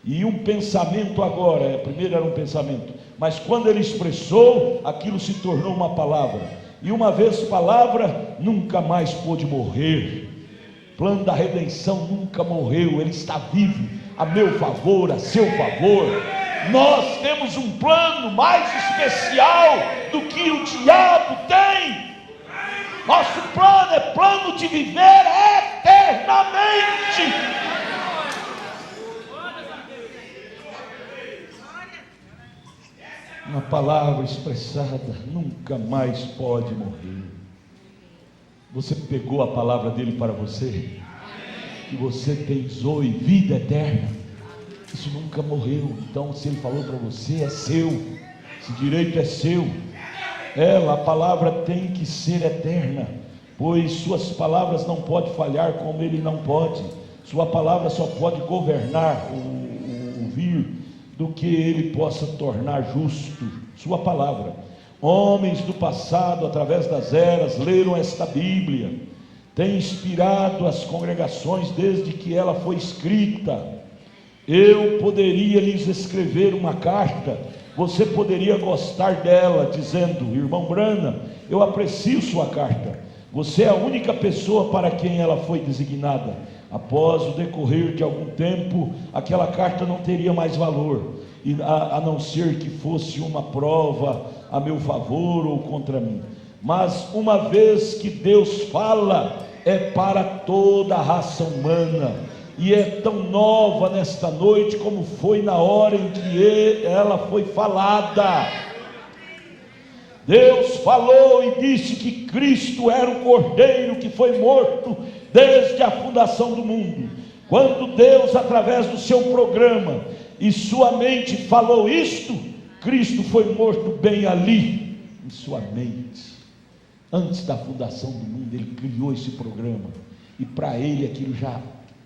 E um pensamento agora, primeiro era um pensamento, mas quando ele expressou, aquilo se tornou uma palavra. E uma vez palavra, nunca mais pôde morrer. O plano da redenção nunca morreu, ele está vivo, a meu favor, a seu favor. Nós temos um plano mais especial do que o diabo tem. Nosso plano é plano de viver eternamente. Uma palavra expressada nunca mais pode morrer. Você pegou a palavra dele para você? Que você tem zoe, vida eterna. Isso nunca morreu. Então, se ele falou para você, é seu. Esse direito é seu. A palavra tem que ser eterna, pois suas palavras não podem falhar, como ele não pode. Sua palavra só pode governar o vir do que ele possa tornar justo. Sua palavra. Homens do passado, através das eras, leram esta Bíblia, tem inspirado as congregações desde que ela foi escrita. Eu poderia lhes escrever uma carta, você poderia gostar dela, dizendo: irmão Branham, eu aprecio sua carta, você é a única pessoa para quem ela foi designada. Após o decorrer de algum tempo, aquela carta não teria mais valor, a não ser que fosse uma prova a meu favor ou contra mim. Mas uma vez que Deus fala, é para toda a raça humana, e é tão nova nesta noite como foi na hora em que ela foi falada. Deus falou e disse que Cristo era o Cordeiro que foi morto desde a fundação do mundo. Quando Deus, através do seu programa e sua mente, falou isto, Cristo foi morto bem ali, em sua mente. Antes da fundação do mundo, ele criou esse programa, e para ele aquilo já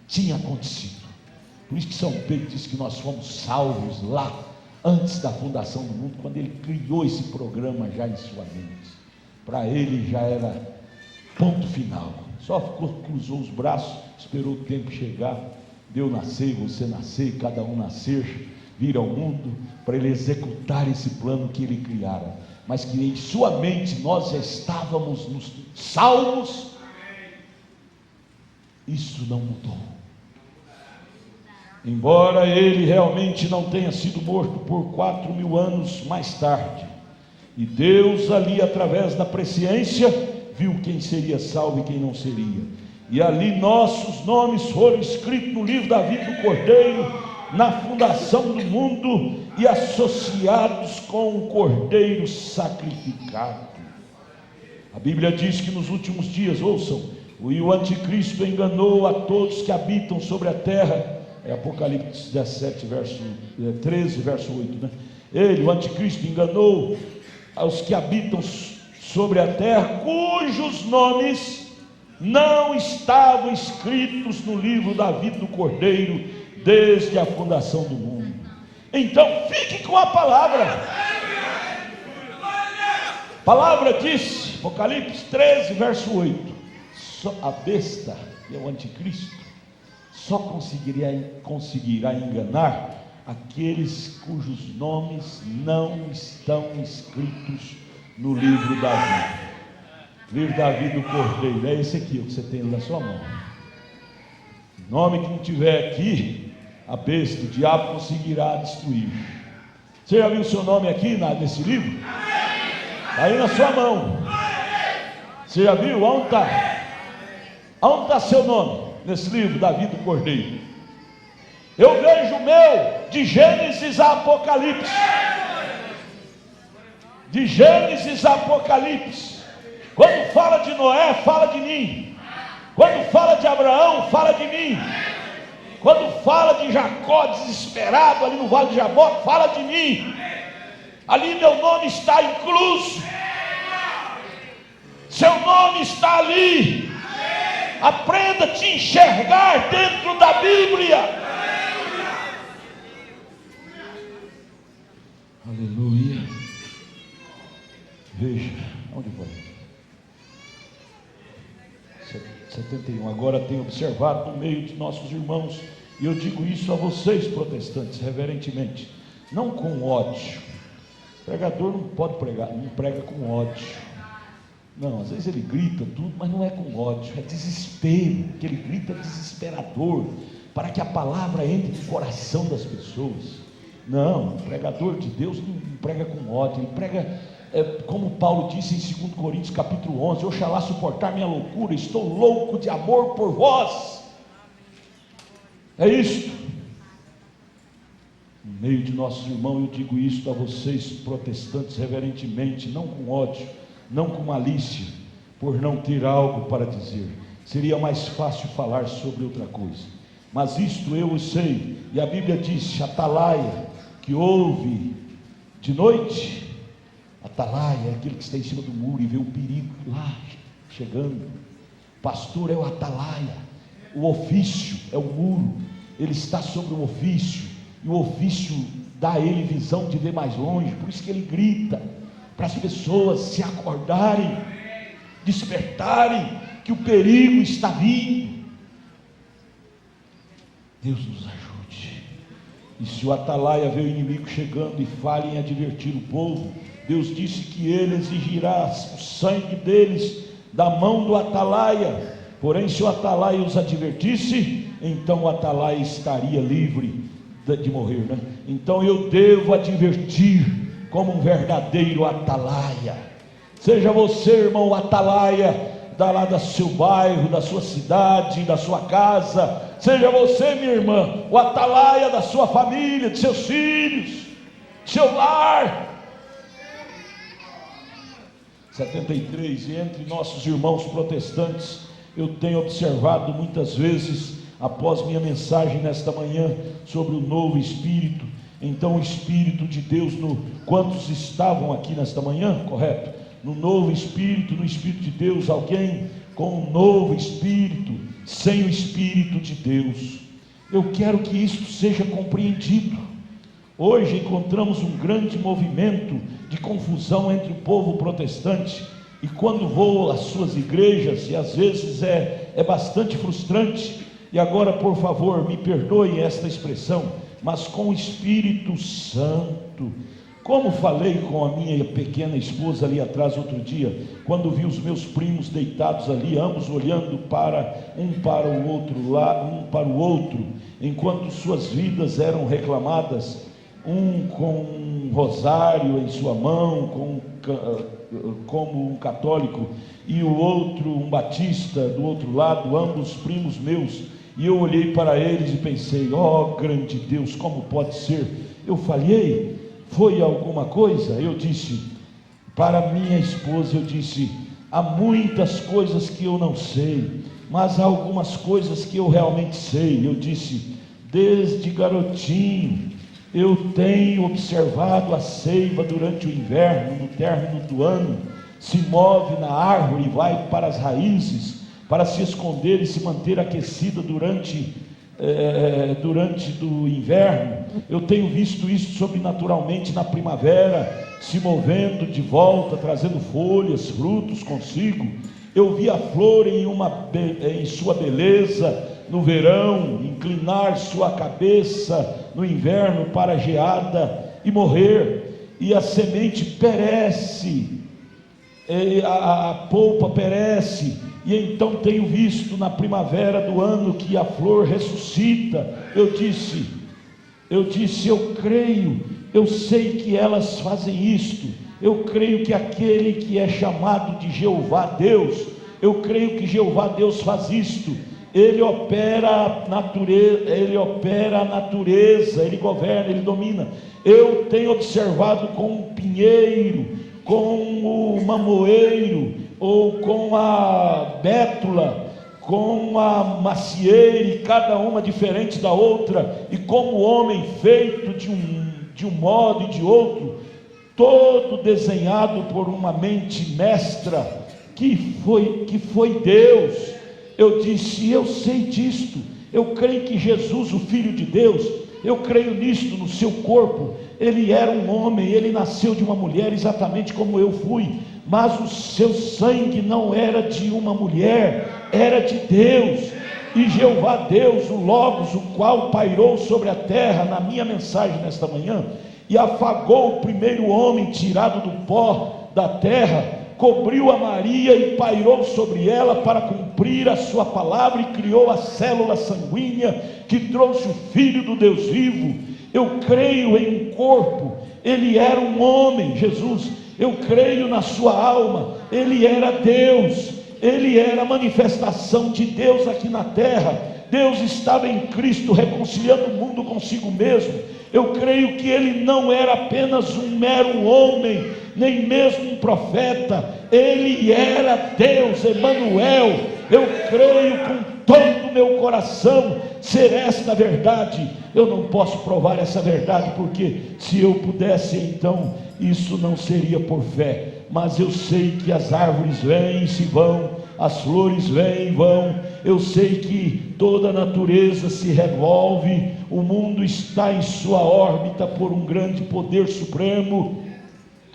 tinha acontecido. Por isso que São Pedro diz que nós fomos salvos lá, antes da fundação do mundo, quando ele criou esse programa já em sua mente. Para ele já era ponto final. Só cruzou os braços, esperou o tempo chegar, deu nascer, você nascer, cada um nascer, vir ao mundo, para ele executar esse plano que ele criara. Mas que em sua mente nós já estávamos nos salvos. Isso não mudou. Embora ele realmente não tenha sido morto por 4.000 anos mais tarde, e Deus ali, através da presciência, viu quem seria salvo e quem não seria, e ali nossos nomes foram escritos no livro da vida do Cordeiro, na fundação do mundo, e associados com o Cordeiro sacrificado. A Bíblia diz que nos últimos dias, ouçam, o anticristo enganou a todos que habitam sobre a terra. É Apocalipse 17, verso 13, verso 8, né? Ele, o anticristo, enganou aos que habitam sobre a terra, cujos nomes não estavam escritos no livro da vida do Cordeiro, desde a fundação do mundo. Então fique com a palavra. A palavra diz, Apocalipse 13, verso 8, só a besta, que é o anticristo, só conseguirá enganar aqueles cujos nomes não estão escritos no livro da vida. Livro da vida do Cordeiro, é esse aqui, o que você tem na sua mão. O nome que não tiver aqui, a besta, o diabo conseguirá destruir. Você já viu o seu nome aqui nesse livro? Está aí na sua mão. Você já viu? Onde está? Onde está seu nome nesse livro da vida do Cordeiro? Eu vejo o meu de Gênesis a Apocalipse. De Gênesis a Apocalipse. Quando fala de Noé, fala de mim. Quando fala de Abraão, fala de mim. Quando fala de Jacó desesperado ali no vale de Jaboque, fala de mim. Ali meu nome está incluso. Seu nome está ali. Aprenda a te enxergar dentro da Bíblia. Aleluia. Veja, onde vai? 71. Agora tenho observado no meio de nossos irmãos, e eu digo isso a vocês, protestantes, reverentemente, não com ódio. O pregador não pode pregar, não prega com ódio. Não, às vezes ele grita tudo, mas não é com ódio, é desespero. Que ele grita desesperador, para que a palavra entre no coração das pessoas. Não, o pregador de Deus não prega com ódio, ele prega, como Paulo disse em 2 Coríntios capítulo 11, oxalá suportar minha loucura, estou louco de amor por vós. É isto. No meio de nossos irmãos, eu digo isto a vocês, protestantes, reverentemente, não com ódio, não com malícia, por não ter algo para dizer. Seria mais fácil falar sobre outra coisa, mas isto eu sei, e a Bíblia diz: atalaia, que ouve de noite. Atalaia é aquele que está em cima do muro e vê o perigo lá chegando. Pastor é o atalaia, o ofício é o muro, ele está sobre o ofício, e o ofício dá a ele visão de ver mais longe, por isso que ele grita, para as pessoas se acordarem, despertarem, que o perigo está vindo. Deus nos ajude. E se o atalaia vê o inimigo chegando e falha em advertir o povo, Deus disse que ele exigirá o sangue deles da mão do atalaia. Porém, se o atalaia os advertisse, então o atalaia estaria livre de morrer, né? Então eu devo advertir como um verdadeiro atalaia. Seja você, irmão, o atalaia lá do seu bairro, da sua cidade, da sua casa. Seja você, minha irmã, o atalaia da sua família, de seus filhos, seu lar. 73, e entre nossos irmãos protestantes, eu tenho observado muitas vezes, após minha mensagem nesta manhã, sobre o novo Espírito. Então o Espírito de Deus, quantos estavam aqui nesta manhã, correto? No novo Espírito, no Espírito de Deus, alguém com um novo Espírito, sem o Espírito de Deus. Eu quero que isto seja compreendido. Hoje encontramos um grande movimento de confusão entre o povo protestante, e quando vou às suas igrejas, e às vezes é bastante frustrante, e agora por favor me perdoem esta expressão, mas com o Espírito Santo. Como falei com a minha pequena esposa ali atrás outro dia, quando vi os meus primos deitados ali, ambos olhando um para o outro, enquanto suas vidas eram reclamadas, um com um rosário em sua mão, como um católico, e o outro um batista do outro lado, ambos primos meus. E eu olhei para eles e pensei: ó grande Deus, como pode ser? Eu falhei? Foi alguma coisa? Eu disse para minha esposa, eu disse: há muitas coisas que eu não sei, mas há algumas coisas que eu realmente sei. Eu disse: desde garotinho eu tenho observado a seiva durante o inverno, no término do ano, se move na árvore e vai para as raízes, para se esconder e se manter aquecida durante do inverno. Eu tenho visto isso sobrenaturalmente na primavera, se movendo de volta, trazendo folhas, frutos consigo. Eu vi a flor em sua beleza no verão, inclinar sua cabeça no inverno para a geada e morrer, e a semente perece, a polpa perece, e então tenho visto na primavera do ano que a flor ressuscita. Eu disse, eu creio, eu sei que elas fazem isto, eu creio que aquele que é chamado de Jeová Deus, eu creio que Jeová Deus faz isto. Ele opera a natureza, ele governa, ele domina. Eu tenho observado com o pinheiro, com o mamoeiro, ou com a bétula, com a macieira, e cada uma diferente da outra, e como o homem feito de um modo e de outro, todo desenhado por uma mente mestra, que foi Deus. Eu disse: eu sei disto, eu creio que Jesus, o Filho de Deus, eu creio nisto, no seu corpo, ele era um homem, ele nasceu de uma mulher, exatamente como eu fui, mas o seu sangue não era de uma mulher, era de Deus, e Jeová Deus, o Logos, o qual pairou sobre a terra, na minha mensagem nesta manhã, e afagou o primeiro homem tirado do pó da terra, cobriu a Maria e pairou sobre ela para cumprir a sua palavra, e criou a célula sanguínea que trouxe o Filho do Deus vivo. Eu creio em um corpo, ele era um homem, Jesus. Eu creio na sua alma, ele era Deus, ele era a manifestação de Deus aqui na terra. Deus estava em Cristo reconciliando o mundo consigo mesmo. Eu creio que ele não era apenas um mero homem, nem mesmo um profeta, ele era Deus, Emanuel. Eu creio com todo o meu coração ser esta verdade. Eu não posso provar essa verdade, porque se eu pudesse, então isso não seria por fé, mas eu sei que as árvores vêm e se vão, as flores vêm e vão, eu sei que toda a natureza se revolve, o mundo está em sua órbita por um grande poder supremo,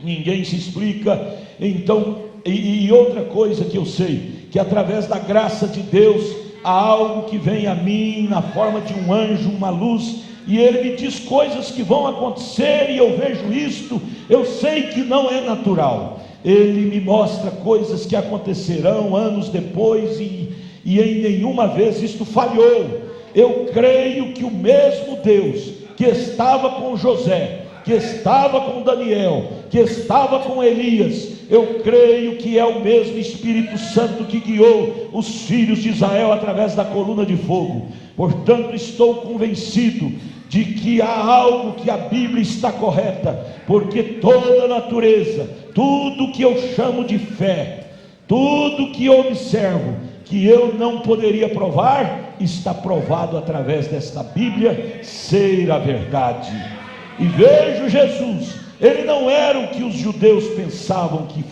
ninguém se explica. Então, e outra coisa que eu sei, que através da graça de Deus, há algo que vem a mim na forma de um anjo, uma luz, e ele me diz coisas que vão acontecer, e eu vejo isto, eu sei que não é natural. Ele me mostra coisas que acontecerão anos depois, e em nenhuma vez isto falhou. Eu creio que o mesmo Deus que estava com José, que estava com Daniel, que estava com Elias, eu creio que é o mesmo Espírito Santo que guiou os filhos de Israel através da coluna de fogo. Portanto, estou convencido de que há algo que a Bíblia está correta, porque toda a natureza, tudo que eu chamo de fé, tudo que eu observo, que eu não poderia provar, está provado através desta Bíblia ser a verdade. E vejo Jesus, ele não era o que os judeus pensavam que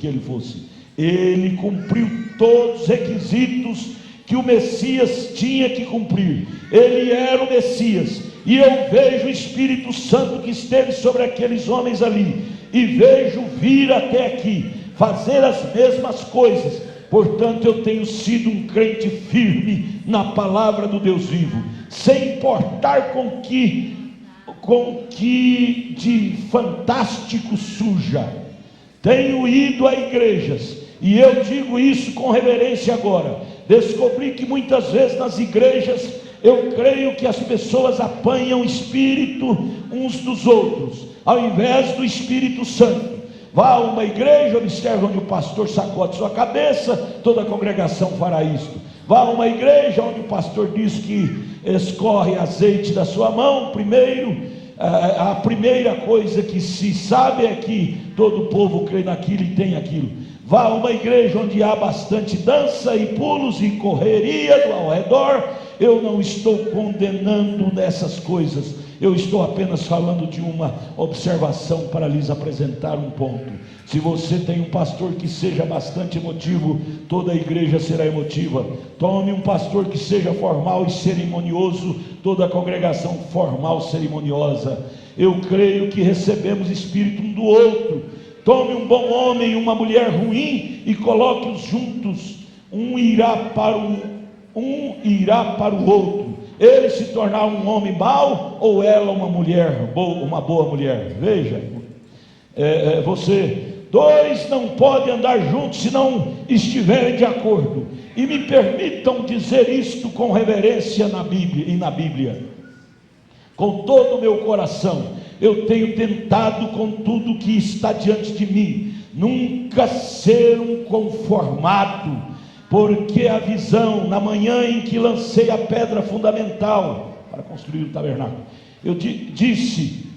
ele fosse. Ele cumpriu todos os requisitos que o Messias tinha que cumprir. Ele era o Messias, e eu vejo o Espírito Santo que esteve sobre aqueles homens ali, e vejo vir até aqui, fazer as mesmas coisas. Portanto, eu tenho sido um crente firme na palavra do Deus vivo, sem importar com que de fantástico surja. Tenho ido a igrejas, e eu digo isso com reverência agora. Descobri que muitas vezes nas igrejas, eu creio que as pessoas apanham o espírito uns dos outros, ao invés do Espírito Santo. Vá a uma igreja, observe onde o pastor sacode sua cabeça, toda a congregação fará isto. Vá a uma igreja onde o pastor diz que escorre azeite da sua mão, a primeira coisa que se sabe é que todo o povo crê naquilo e tem aquilo. Vá a uma igreja onde há bastante dança e pulos e correria ao redor. Eu não estou condenando nessas coisas, eu estou apenas falando de uma observação para lhes apresentar um ponto. Se você tem um pastor que seja bastante emotivo, toda a igreja será emotiva. Tome um pastor que seja formal e cerimonioso, toda a congregação formal, cerimoniosa. Eu creio que recebemos espírito um do outro. Tome um bom homem e uma mulher ruim e coloque-os juntos, um irá para o outro, ele se tornar um homem mau, ou ela uma mulher boa, uma boa mulher. Veja, dois não podem andar juntos se não estiverem de acordo. E me permitam dizer isto com reverência na Bíblia, com todo o meu coração. Eu tenho tentado, com tudo que está diante de mim, nunca ser um conformado, porque a visão, na manhã em que lancei a pedra fundamental para construir o tabernáculo,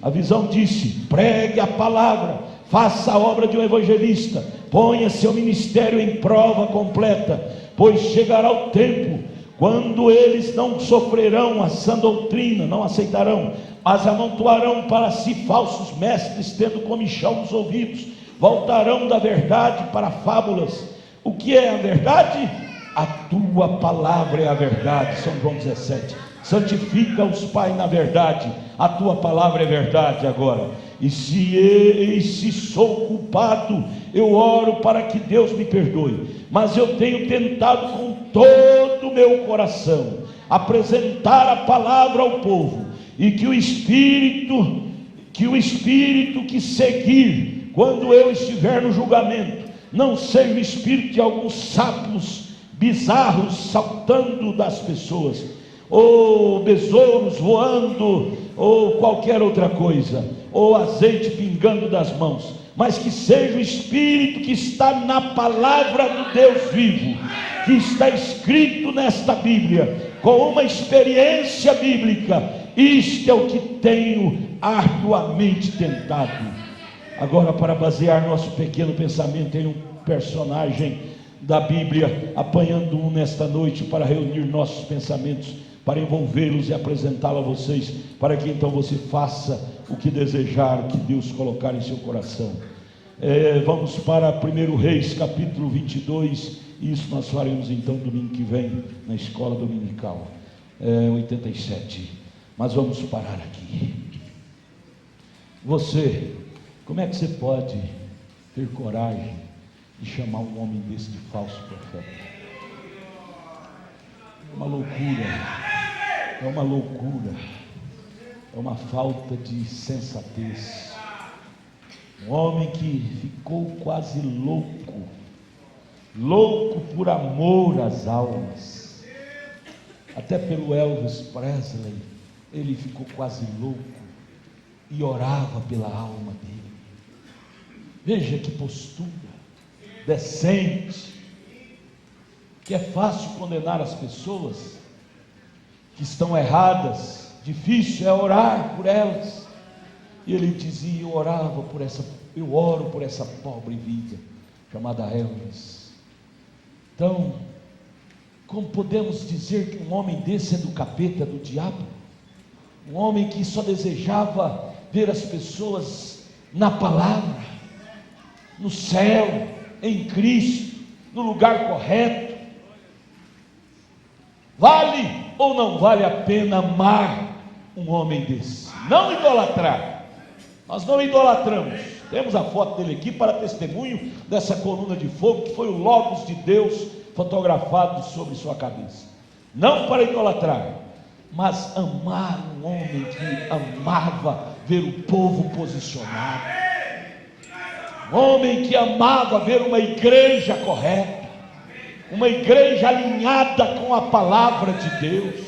a visão disse: pregue a palavra, faça a obra de um evangelista, ponha seu ministério em prova completa, pois chegará o tempo quando eles não sofrerão a sã doutrina, não aceitarão, mas amontoarão para si falsos mestres, tendo comichão nos ouvidos, voltarão da verdade para fábulas. O que é a verdade? A tua palavra é a verdade. São João 17. Santifica-os, Pai, na verdade. A tua palavra é verdade agora. E se sou culpado, eu oro para que Deus me perdoe. Mas eu tenho tentado com todo o meu coração apresentar a palavra ao povo, e que o Espírito que seguir quando eu estiver no julgamento não seja o espírito de alguns sapos bizarros saltando das pessoas, ou besouros voando, ou qualquer outra coisa, ou azeite pingando das mãos, mas que seja o espírito que está na palavra do Deus vivo, que está escrito nesta Bíblia, com uma experiência bíblica, Isto é o que tenho arduamente tentado. Agora, para basear nosso pequeno pensamento em um personagem da Bíblia, apanhando um nesta noite para reunir nossos pensamentos, para envolvê-los e apresentá-lo a vocês, para que então você faça o que desejar, o que Deus colocar em seu coração. Vamos para 1 Reis capítulo 22, e isso nós faremos então domingo que vem na escola dominical, 87, mas vamos parar aqui. Você, como é que você pode ter coragem de chamar um homem desse de falso profeta? É uma loucura, é uma falta de sensatez. Um homem que ficou quase louco por amor às almas. Até pelo Elvis Presley, ele ficou quase louco e orava pela alma dele. Veja que postura decente, que é fácil condenar as pessoas que estão erradas, difícil é orar por elas. E ele dizia: eu oro por essa pobre vida chamada Elvis. Então, como podemos dizer que um homem desse é do capeta, do diabo? Um homem que só desejava ver as pessoas na palavra, no céu, em Cristo, no lugar correto. Vale ou não vale a pena amar um homem desse? Não idolatrar. Nós não idolatramos. Temos a foto dele aqui para testemunho dessa coluna de fogo, que foi o Logos de Deus fotografado sobre sua cabeça. Não para idolatrar, mas amar um homem que amava ver o povo posicionado, um homem que amava ver uma igreja correta, uma igreja alinhada com a palavra de Deus.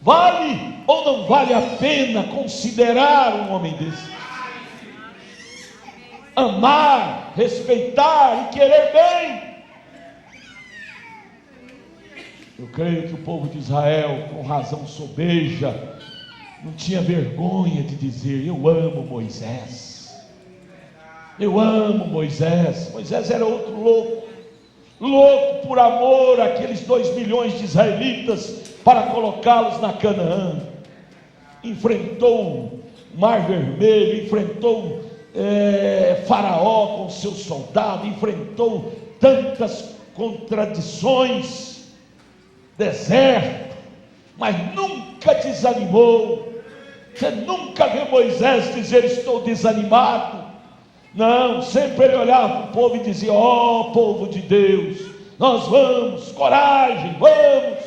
Vale ou não vale a pena considerar um homem desse? Amar, respeitar e querer bem. Eu creio que o povo de Israel, com razão sobeja, não tinha vergonha de dizer: eu amo Moisés. Eu amo Moisés. Moisés era outro louco por amor àqueles 2 milhões de israelitas, para colocá-los na Canaã. Enfrentou o Mar Vermelho, enfrentou Faraó com seus soldados, enfrentou tantas contradições, deserto, mas nunca desanimou. Você nunca vê Moisés dizer: estou desanimado. Não, sempre ele olhava para o povo e dizia: ó povo de Deus, nós vamos, coragem, vamos.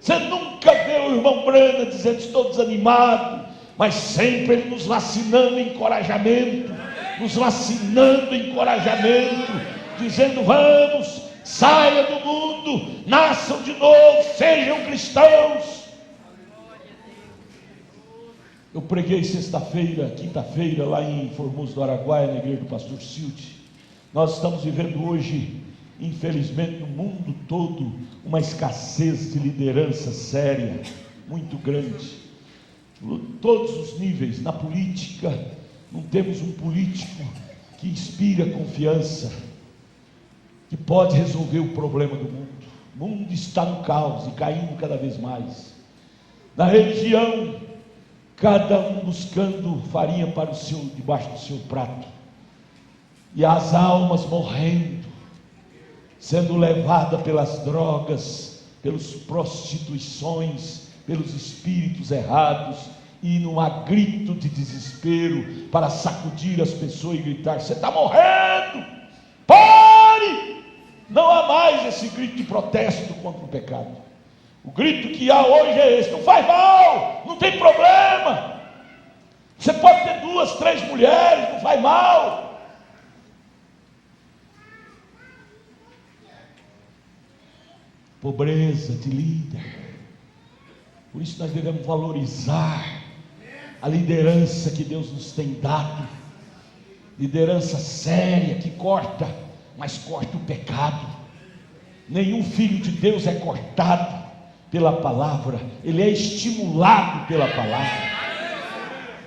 Você nunca vê o irmão Brana dizendo: estou desanimado, mas sempre ele nos vacinando encorajamento, dizendo: vamos, saia do mundo, nasçam de novo, sejam cristãos. Eu preguei quinta-feira, lá em Formoso do Araguaia, na igreja do pastor Silde. Nós estamos vivendo hoje, infelizmente, no mundo todo, uma escassez de liderança séria, muito grande, todos os níveis. Na política, não temos um político que inspira confiança, que pode resolver o problema do mundo. O mundo está no caos e caindo cada vez mais. Na religião, cada um buscando farinha para debaixo do seu prato, e as almas morrendo, sendo levada pelas drogas, pelas prostituições, pelos espíritos errados, e num grito de desespero para sacudir as pessoas e gritar: você está morrendo, pare! Não há mais esse grito de protesto contra o pecado. O grito que há hoje é esse: não faz mal, não tem problema, você pode ter 2, 3 mulheres, não faz mal. Pobreza de líder. Por isso nós devemos valorizar a liderança que Deus nos tem dado, liderança séria, que corta, mas corta o pecado. Nenhum filho de Deus é cortado pela palavra, ele é estimulado pela palavra.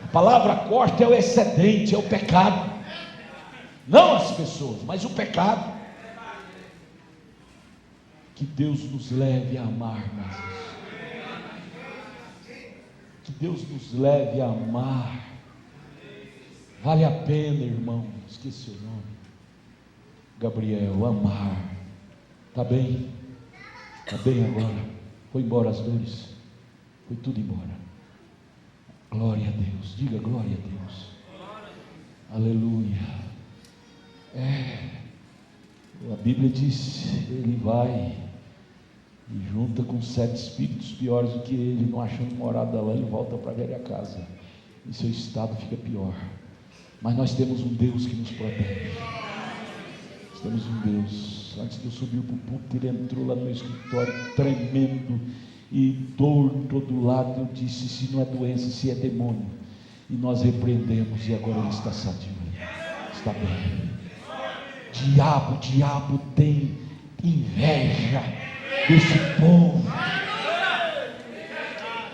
A palavra corta é o excedente, é o pecado, não as pessoas, mas o pecado. Que Deus nos leve a amar mais isso. Que Deus nos leve a amar. Vale a pena, irmão. Esqueci o nome. Gabriel, amar. Está bem? Está bem agora? Foi embora as dores? Foi tudo embora. Glória a Deus. Diga glória a Deus. Aleluia. A Bíblia diz: ele vai e junta com 7 espíritos piores do que ele, não achando morada lá, ele volta para a velha casa, e seu estado fica pior. Mas nós temos um Deus que nos protege. Nós temos um Deus. Antes de eu subir para o púlpito, ele entrou lá no meu escritório tremendo e dor de todo lado. Eu disse: se não é doença, se é demônio. E nós repreendemos, e agora ele está sadio, está bem. Diabo tem inveja desse povo.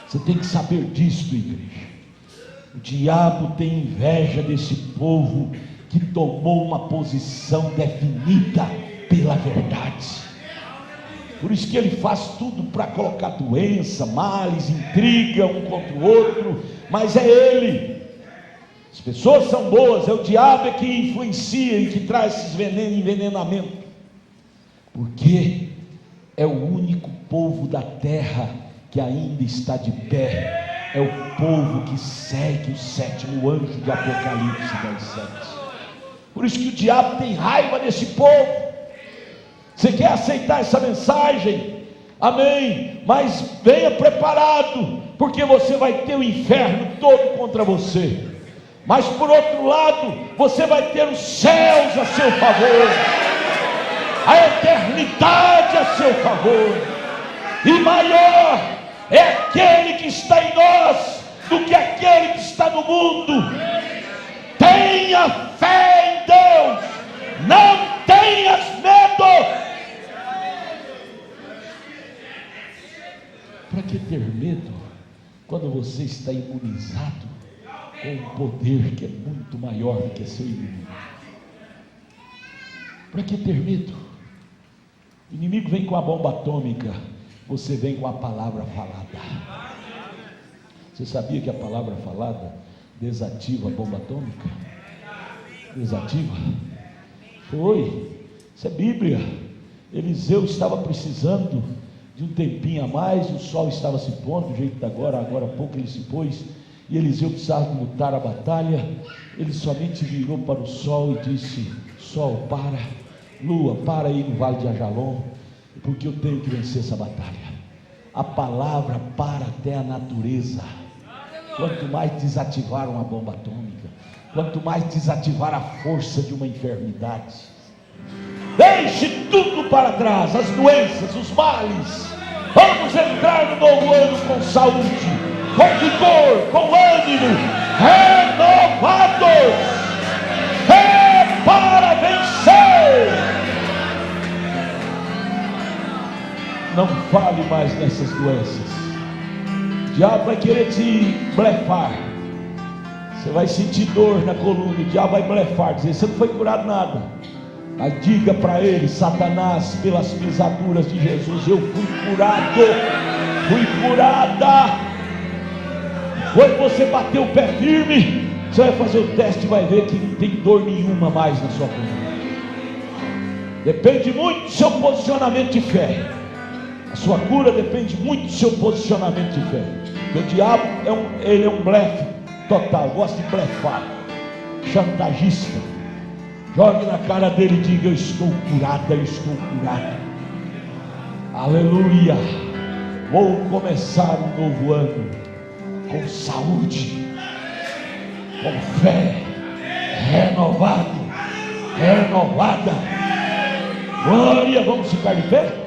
Você tem que saber disso, igreja. O diabo tem inveja desse povo que tomou uma posição definida pela verdade. Por isso que ele faz tudo para colocar doença, males, intriga um contra o outro, mas é ele. As pessoas são boas, é o diabo é que influencia e que traz esses envenenamentos, porque é o único povo da terra que ainda está de pé, é o povo que segue o 7º anjo de Apocalipse 10:7. Por isso que o diabo tem raiva desse povo. Você quer aceitar essa mensagem? Amém, mas venha preparado, porque você vai ter o inferno todo contra você. Mas por outro lado, você vai ter os céus a seu favor, a eternidade a seu favor, e maior é aquele que está em nós do que aquele que está no mundo. Tenha fé em Deus, não tenhas medo. Para que ter medo quando você está imunizado com um poder que é muito maior do que seu inimigo? Para que ter medo? O inimigo vem com a bomba atômica, você vem com a palavra falada. Você sabia que a palavra falada desativa a bomba atômica? Desativa? Foi. Isso é Bíblia. Eliseu estava precisando de um tempinho a mais, o sol estava se pondo, do jeito de agora há pouco ele se pôs, e Eliseu precisava lutar a batalha. Ele somente virou para o sol e disse: sol, para, lua, para aí no vale de Ajalon, porque eu tenho que vencer essa batalha. A palavra para até a natureza. Quanto mais desativar uma bomba atômica, quanto mais desativar a força de uma enfermidade. Deixe tudo para trás, as doenças, os males. Vamos entrar no novo ano com saúde, com vigor, com ânimo, renovados. É para vencer. Não fale mais nessas doenças. O diabo vai querer te blefar. Você vai sentir dor na coluna. O diabo vai blefar, dizer: você não foi curado nada. Mas diga para ele: Satanás, pelas pisaduras de Jesus eu fui curado, fui curada. Quando você bater o pé firme, você vai fazer o teste e vai ver que não tem dor nenhuma mais na sua coluna. Depende muito do seu posicionamento de fé. A sua cura depende muito do seu posicionamento de fé. Porque o diabo ele é um blefe total, gosta de blefar, chantagista. Jogue na cara dele e diga: eu estou curada, eu estou curado. Aleluia. Vou começar um novo ano com saúde, com fé, renovado, renovada. Glória. Vamos ficar de pé?